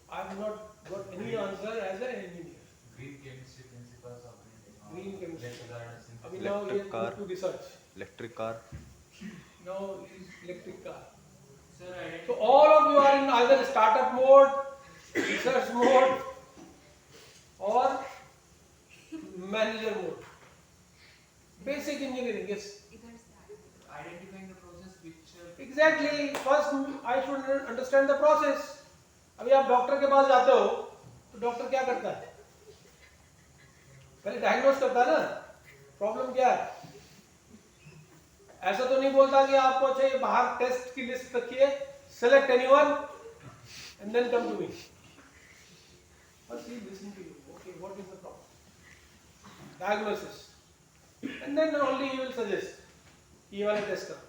I have not got any answer as an engineer. Green chemistry principles of Green chemistry. Electric अभी now he has car. moved to research. Electric car. Now is electric car. Sir, So all of you are in either startup mode, research mode, or manager mode. Basic engineering, yes. identifying the process which Exactly. First, I should understand the process. अभी आप doctor के पास जाते हो तो doctor क्या करता है? पहले डायग्नोस करता है ना, प्रॉब्लम क्या है। ऐसा तो नहीं बोलता कि आपको चाहिए बाहर टेस्ट की लिस्ट रखिए, select anyone and then come to me. First he listen to you. Okay, what is the problem? Diagnosis. And then only he will suggest. ये वाला टेस्ट करो।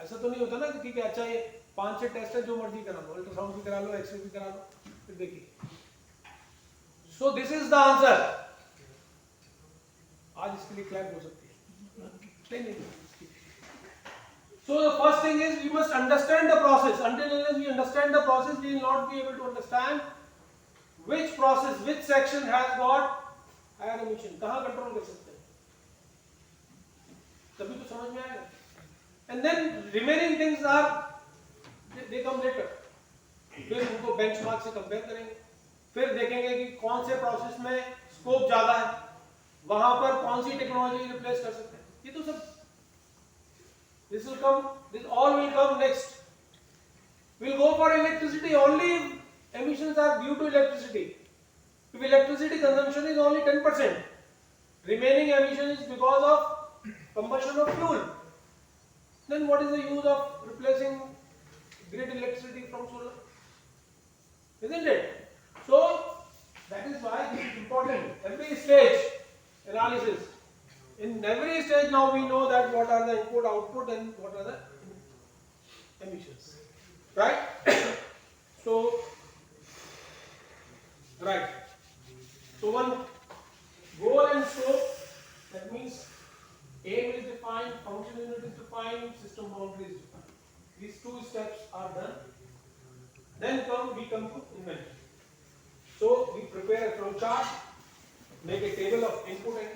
ऐसा तो नहीं होता ना कि ठीक है अच्छा ये 5-6 टेस्ट है, जो मर्जी करा लो, अल्ट्रासाउंड भी करा लो, एक्सरे भी करा लो, फिर देखिए। So this is the answer. आज इसके लिए क्लैप हो सकती है। नहीं। So the first thing is we must understand the process. Until we understand the process, we will not be able to understand which process, which section has got higher emission. कहाँ control कर सकते हैं? तभी तो समझ में आएगा। And then remaining things are they come later. फिर उनको बेंचमार्क से कंपेयर करेंगे, फिर देखेंगे कि कौन से प्रोसेस में स्कोप ज्यादा है, वहां पर कौन सी टेक्नोलॉजी रिप्लेस कर सकते हैं। ये तो सब this all will come next. We'll go for electricity only if emissions are due to electricity. If electricity consumption is only 10%, remaining emission is because of combustion of fuel, then what is the use of replacing grid electricity from solar? Isn't it? So that is why it is important. Every stage analysis. In every stage now we know that what are the input, output and what are the emissions. Right? So one goal and scope, that means aim is defined, function unit is defined, system boundary is defined. These two steps are done. Then we come to inventory. So we prepare a flow chart, make a table of input and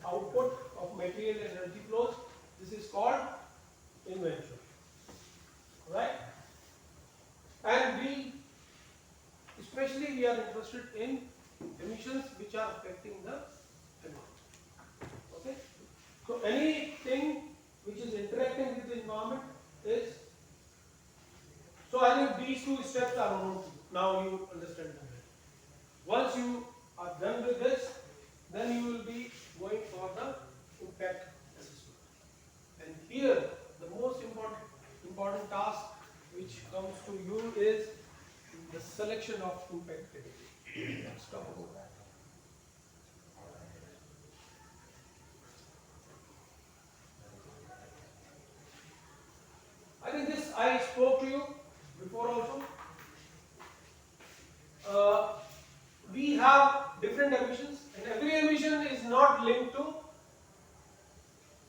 output of material and energy flows. This is called inventory. Right? And we are interested in emissions which are affecting the environment. Okay? So anything which is interacting with the environment is. So I think these two steps are known. Now you understand them. Once you are done with this, then you will be going for the impact assessment. And here the most important task which comes to you is the selection definition of impact category. Let's talk about that. I think this I spoke to you before also. We have different emissions, and every emission is not linked to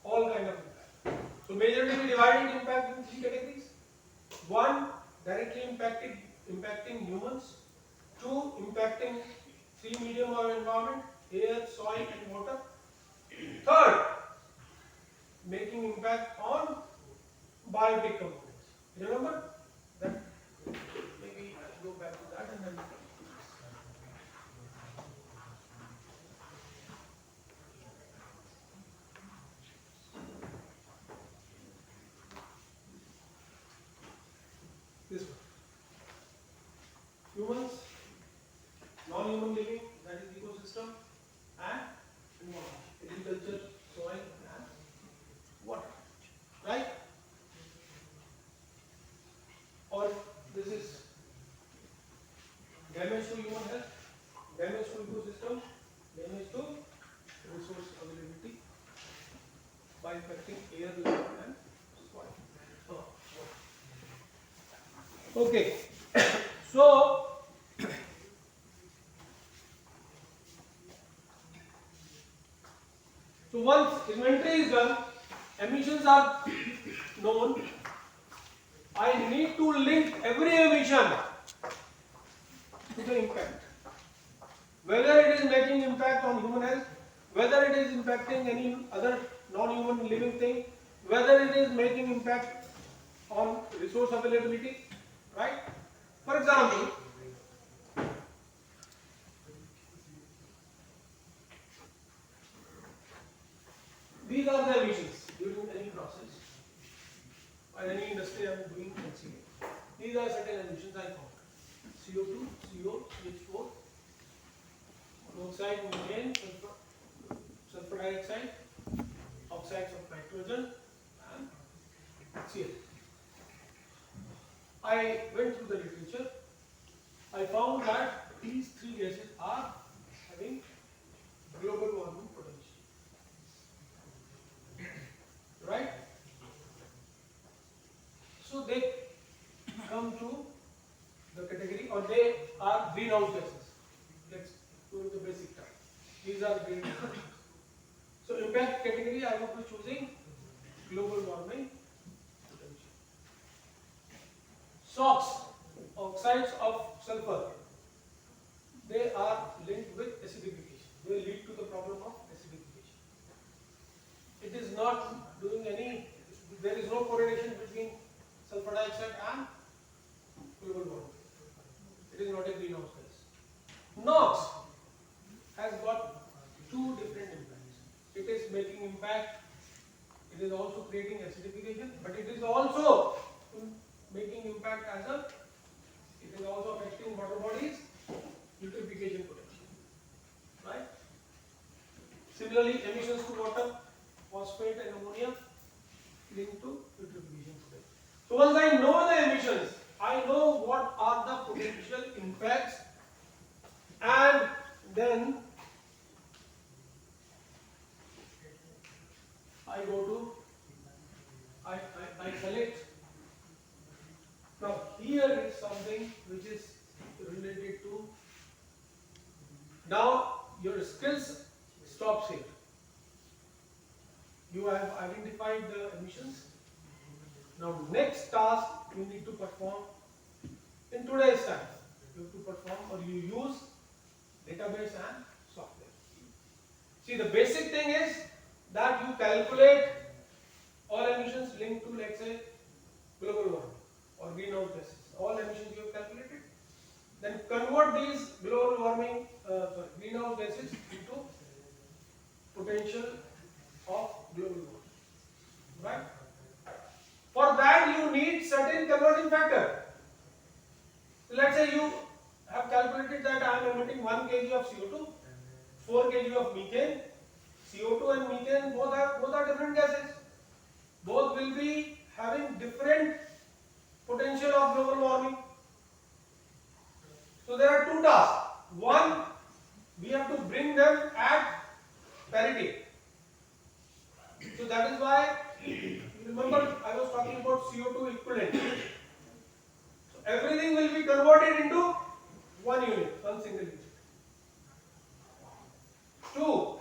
all kind of impact. So majorly we divided impact into three categories. One, directly impacting humans. Two, impacting three medium or environment, air, soil and water. Third, making impact on biotic components. Remember that? Maybe I'll go back to that and then. This one. Humans, non-human living, that is ecosystem, and environment, agriculture, soil, and water. Right? Or this is damage to human health, damage to ecosystem, damage to resource availability by affecting air, land, and soil. Okay. So once inventory is done, emissions are known. I need to link every emission to the impact. Whether it is making impact on human health, whether it is impacting any other non-human living thing, whether it is making impact on resource availability, right? For example, these are the emissions during any process or any industry I am doing LCA. These are certain emissions I found. CO2, CO, CH4, monoxide, methane, sulfur dioxide, oxides of nitrogen, and Cl. I went through the literature. I found that these three gases are having global warming potential. Right? So they come to the category, or they are greenhouse gases. Let's go to the basic term. These are greenhouse gases. So impact category, I will be choosing global warming potential. SOx, oxides of sulfur, they are linked with acidification. They lead to the problem of acidification. It is not doing any, there is no correlation between sulfur dioxide and global warming. It is not a greenhouse gas. NOx has got two different impacts. It is making impact, it is also creating acidification, but it is also making impact as a, it is also affecting water bodies, eutrophication potential. Right? Similarly, emissions to water, phosphate and ammonia linked to eutrophication potential. So once I know the emissions, I know what are the potential impacts, and then I go to, I select. Now here is something which is related to, now your skills stops here. You have identified the emissions. Now next task you need to perform in today's time. You have to perform, or you use database and software. See, the basic thing is that you calculate all emissions linked to, let's say, global warming or greenhouse gases. All emissions you have calculated. Then convert these global warming, greenhouse gases into potential of global warming. Right? For that you need certain converting factor. So let's say you have calculated that I am emitting 1 kg of CO2, 4 kg of methane. CO2 and methane both are different gases. Both will be having different potential of global warming. So remember I was talking about CO2 equivalent. So everything will be converted into one unit, one single unit. 2,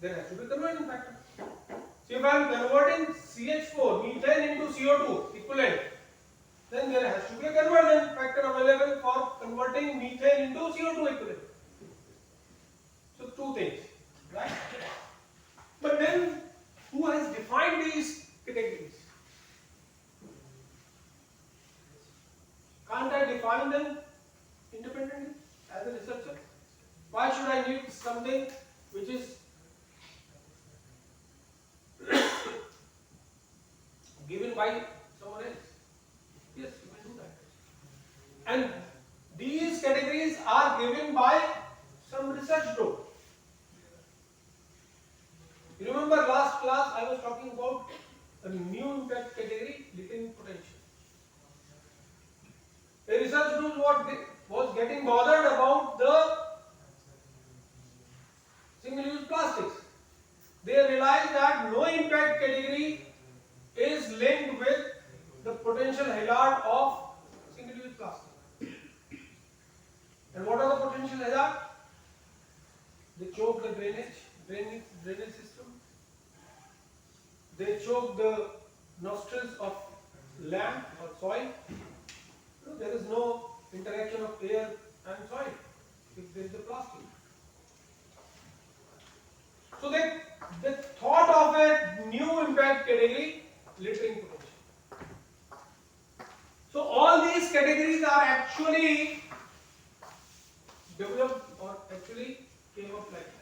there has to be conversion factor. So if I am converting CH4, methane into CO2 equivalent, then there has to be a conversion factor available for converting methane into CO2 equivalent. So 2 things, right? But then who has defined these categories? Can't I define them independently as a researcher? Why should I need something which is given by someone else? Yes, you can do that. And these categories are given by some research group. You remember last class I was talking about a new impact category, latent potential. A research group was getting bothered about the single-use plastics. They realized that no impact category is linked with the potential hazard of single-use plastic. And what are the potential hazards? They choke the drainage system. They choke the nostrils of land or soil. There is no interaction of air and soil if there is a plastic. So they thought of a new impact category, littering potential. So all these categories are actually developed or actually came up like that.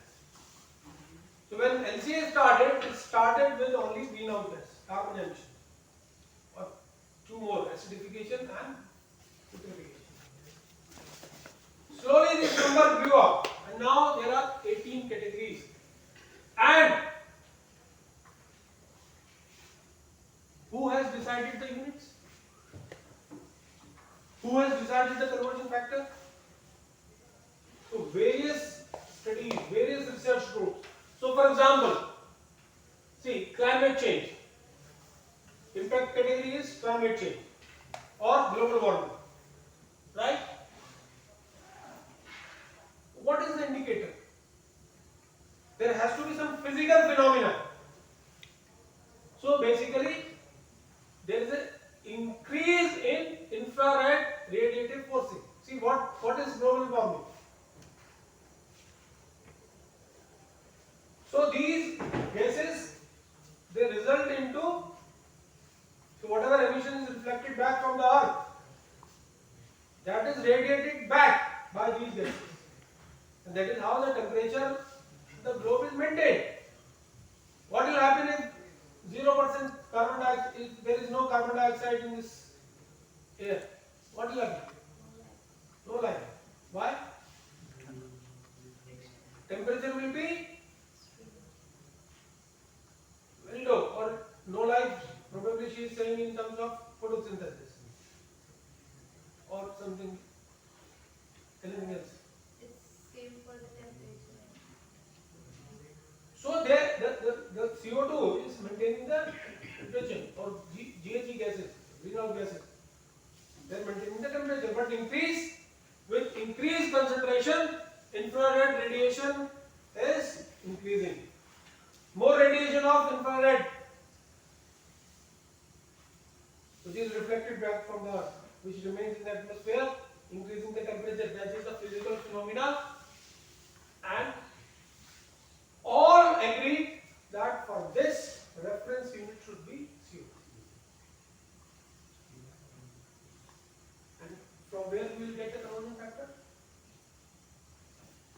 So when LCA started, it started with only greenhouse gas, carbon emission, or 2 more, acidification and putrefaction. Slowly this number grew up, and now there are 18 categories. And who has decided the units? Who has decided the conversion factor? So various studies, various research groups. So for example, see, climate change. Impact category is climate change or global warming, right? What is the indicator? There has to be some physical phenomena. So basically, there is an increase in infrared radiative forcing. See what is global warming? So these gases, they result into, so whatever emission is reflected back from the earth, that is radiated back by these gases. And that is how the temperature of the globe is maintained. What will happen if 0% carbon dioxide, if there is no carbon dioxide in this air? What will happen? No life. Why? Temperature will be very low or no life. Probably she is saying in terms of photosynthesis or something, anything else. It's same for the temperature. So the CO2 is maintaining the temperature, or GHG gases, greenhouse gases. They are maintaining the temperature, but with increased concentration, infrared radiation is increasing. More radiation of infrared, which is reflected back from the earth, which remains in the atmosphere, increasing the temperature. That is the physical phenomena. And all agree that for this reference unit should be CO2. And from where we will get the conversion factor?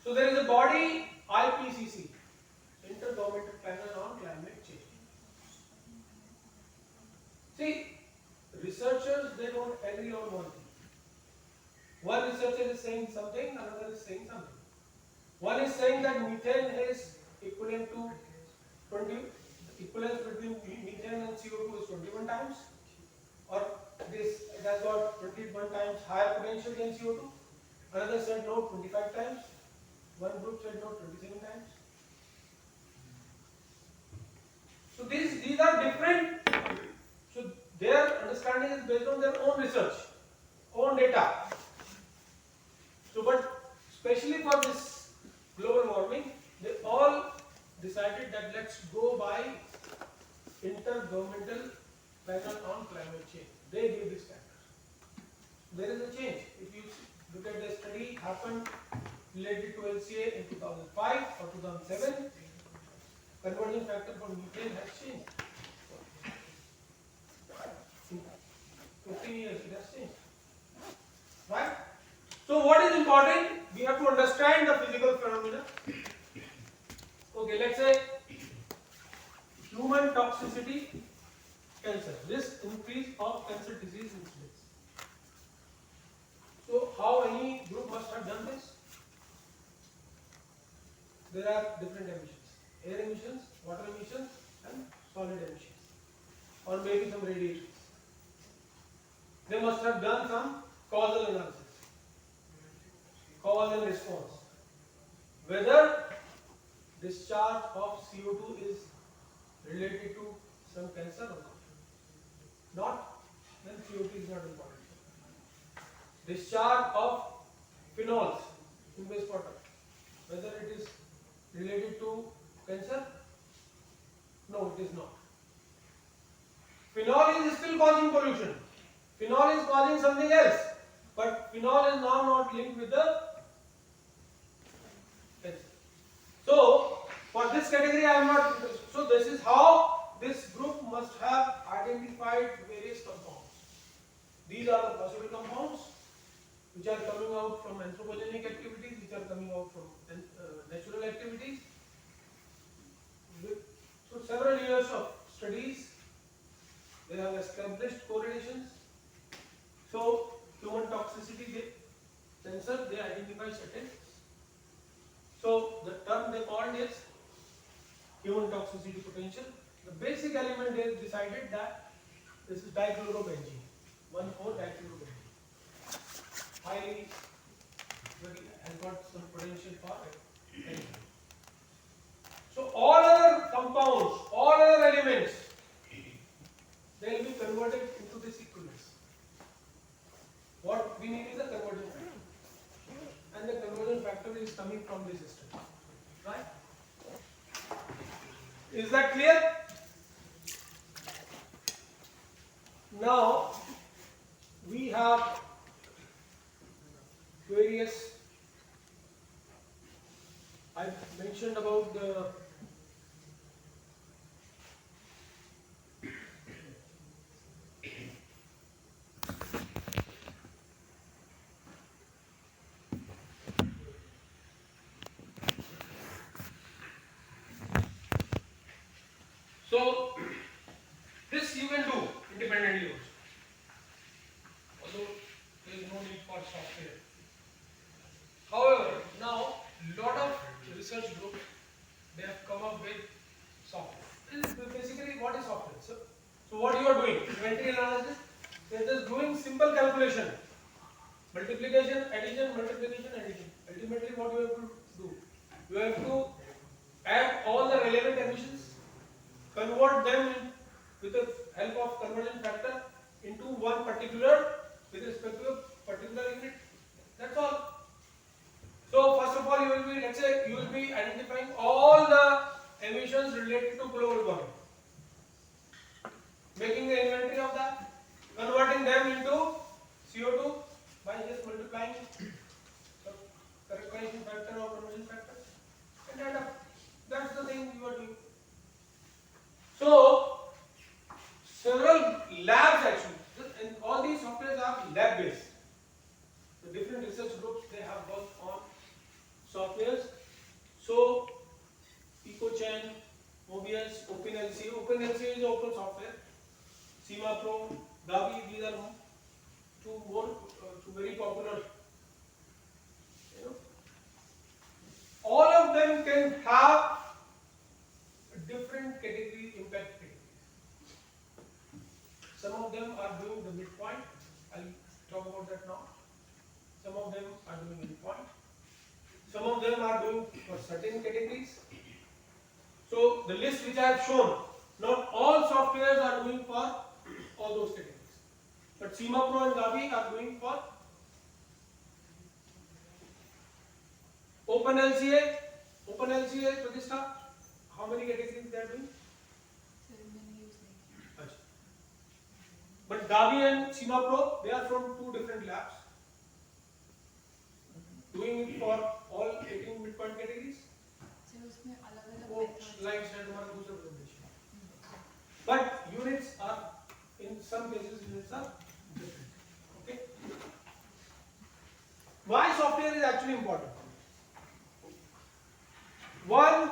So there is a body, IPCC, Intergovernmental Panel on Climate Change. See, researchers, they don't agree on one thing. One researcher is saying something, another is saying something. One is saying that methane is equivalent to 20, equivalence between methane and CO2 is 21 times, or this it has got 21 times higher potential than CO2. Another said no, 25 times. One group said no, 27 times. So these are different understanding is based on their own research, own data. So, but especially for this global warming, they all decided that let's go by intergovernmental panel on climate change. They give this standard. There is a change. If you look at the study happened related to LCA in 2005 or 2007, conversion factor for methane has changed. In 15 years it has changed. Right? So what is important? We have to understand the physical phenomena. Okay, let's say human toxicity, cancer, risk increase of cancer disease incidence. So how any group must have done this? There are different emissions: air emissions, water emissions, and solid emissions, or maybe some radiations. They must have done some causal analysis, cause and response, whether discharge of CO2 is related to some cancer or not. Not, then CO2 is not important. Discharge of phenols in wastewater, whether it is related to cancer? No, it is not. Phenol is still causing pollution. Phenol is causing something else, but phenol is now not linked with the cancer. So, for this category I am not interested. So, this is how this group must have identified various compounds. These are the possible compounds which are coming out from anthropogenic activities, which are coming out from natural activities. So, several years of studies, they have established correlations. So, human toxicity sensor, they identify certain. So, the term they called is human toxicity potential. The basic element they decided that this is dichlorobenzene, 1,4-dichlorobenzene. Highly, has got some potential for cancer. So, all other compounds, all other elements, they will be converted into this equivalence. What we need is a conversion factor, and the conversion factor is coming from this system, right? Is that clear? Now we have various. I mentioned about the so this you can do independently also. Although there is no need for software. However, now lot of research groups, they have come up with software. This is basically what is software. So what you are doing? Inventory analysis. They are just doing simple calculation. Multiplication, addition, multiplication, addition. Ultimately, what you have to do? You have to add all the relevant emissions, convert them with the help of conversion factor into one particular with respect to a particular unit. That's all. So first of all, you will be, let's say, you will be identifying all the emissions related to global warming, making the inventory of that, converting them into CO2 by just multiplying the correction factor or conversion factor, and add up. That's the thing you are doing. So several labs actually, and all these softwares are lab based. The different research groups, they have worked on softwares. So EcoChain, Mobius, OpenLCA. OpenLCA is open software. SEMA Pro, Gavi, these are two very popular. All of them can have different category impact categories. Some of them are doing the midpoint. I'll talk about that now. Some of them are doing midpoint. Some of them are doing for certain categories. So the list which I have shown, not all softwares are doing for all those categories. But Seema Pro and Gavi are doing for Open LCA. Open LCA, Pratishta, how many categories they are doing? Achha. But Gavi and Seema Pro, they are from two different labs. Doing it for all 18 midpoint categories. वो slides है तुम्हारा दूसरा presentation. But units are, in some cases, units are different. Okay. Why software is actually important? One,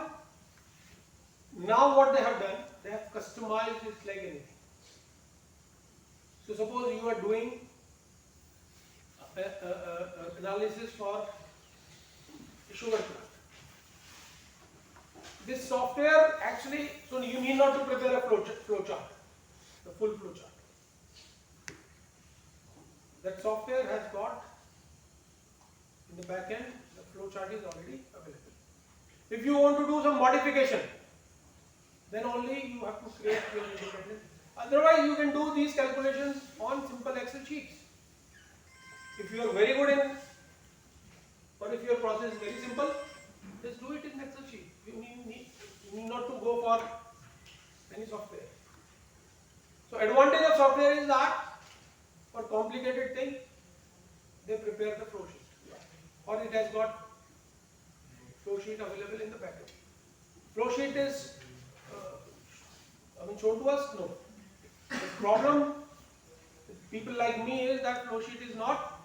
now what they have done, they have customized it like anything. So suppose you are doing analysis for sugar plant. This software actually, so you need not to prepare a flow chart, the full flow chart. That software has got in the back end, the flow chart is already available. If you want to do some modification, then only you have to create your independent. Otherwise, you can do these calculations on simple Excel sheets. If you are very good in, or if your process is very simple, just do it in Excel sheet. You need not to go for any software. So advantage of software is that for complicated thing, they prepare the flow sheet, or it has got flow sheet available in the package. Flow sheet is, shown to us? No. The problem with people like me is that flow sheet is not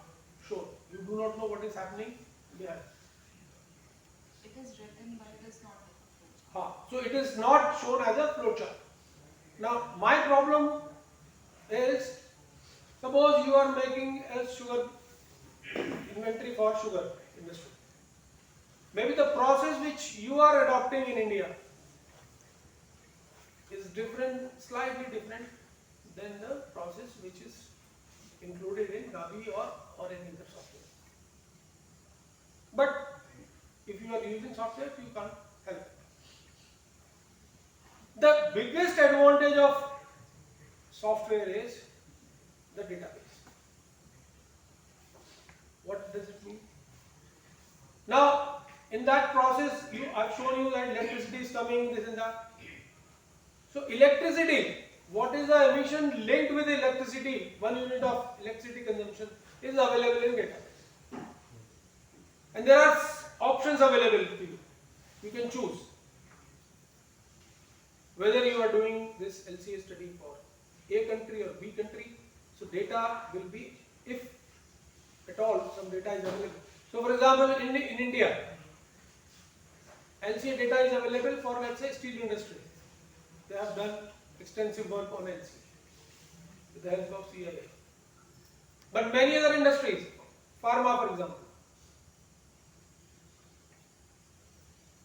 shown. You do not know what is happening behind. It is written, but it is not like a flow chart. So it is not shown as a flow chart. Now my problem is, suppose you are making a sugar inventory for sugar industry. Maybe the process which you are adopting in India is different, slightly different than the process which is included in Gavi or any other software. But if you are using software, you can't help it. The biggest advantage of software is the database. What does it mean? Now, in that process, I've shown you that electricity is coming, this and that. So, electricity, what is the emission linked with electricity? 1 unit of electricity consumption is available in database. And there are options available to you. You can choose whether you are doing this LCA study for A country or B country. So, data will be, if at all, some data is available. So, for example, in India, LCA data is available for, let's say, steel industry. They have done extensive work on LCA with the help of CIA. But many other industries, pharma for example.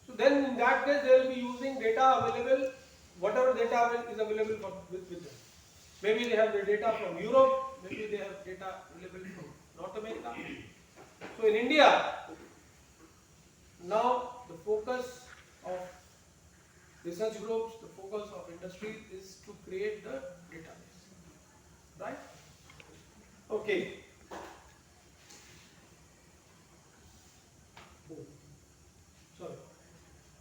So then in that case they will be using data available, whatever data is available with them. Maybe they have the data from Europe, maybe they have data available from North America. So in India, now the focus of research groups, the focus of industry is to create the database. Right? Okay. Sorry.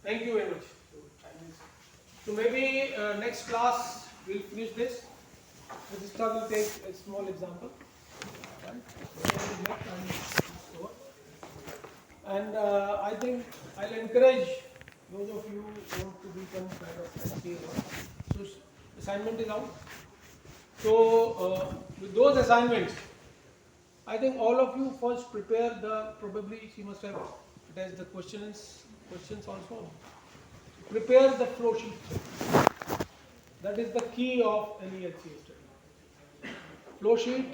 Thank you very much. So maybe next class we'll finish this. This time we'll take a small example. And I think I'll encourage those of you who want to become kind of LCA. So assignment is out. So with those assignments, I think all of you first prepare the, probably she must have attached the questions also. Prepare the flow sheet. That is the key of any LCA study. Flow sheet,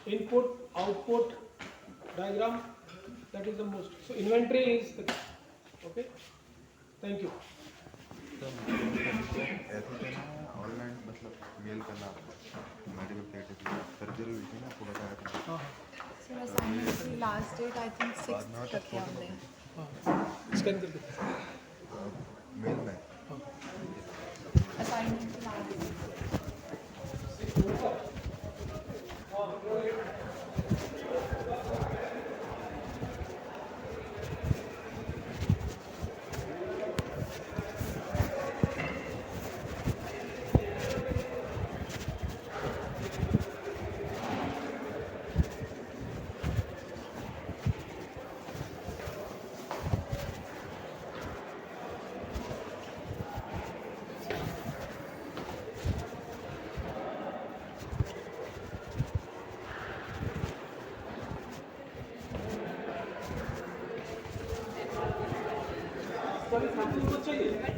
input, output, diagram, that is the most. So inventory is the key. Okay? Thank you. Online मतलब mail करना medical category surgery हुई थी ना आपको बताया था sir assignment की last date I think 6 तक है हमने स्कैन करके मेल में असाइनमेंट की लास्ट डेट वाली सैंपल को चाहिए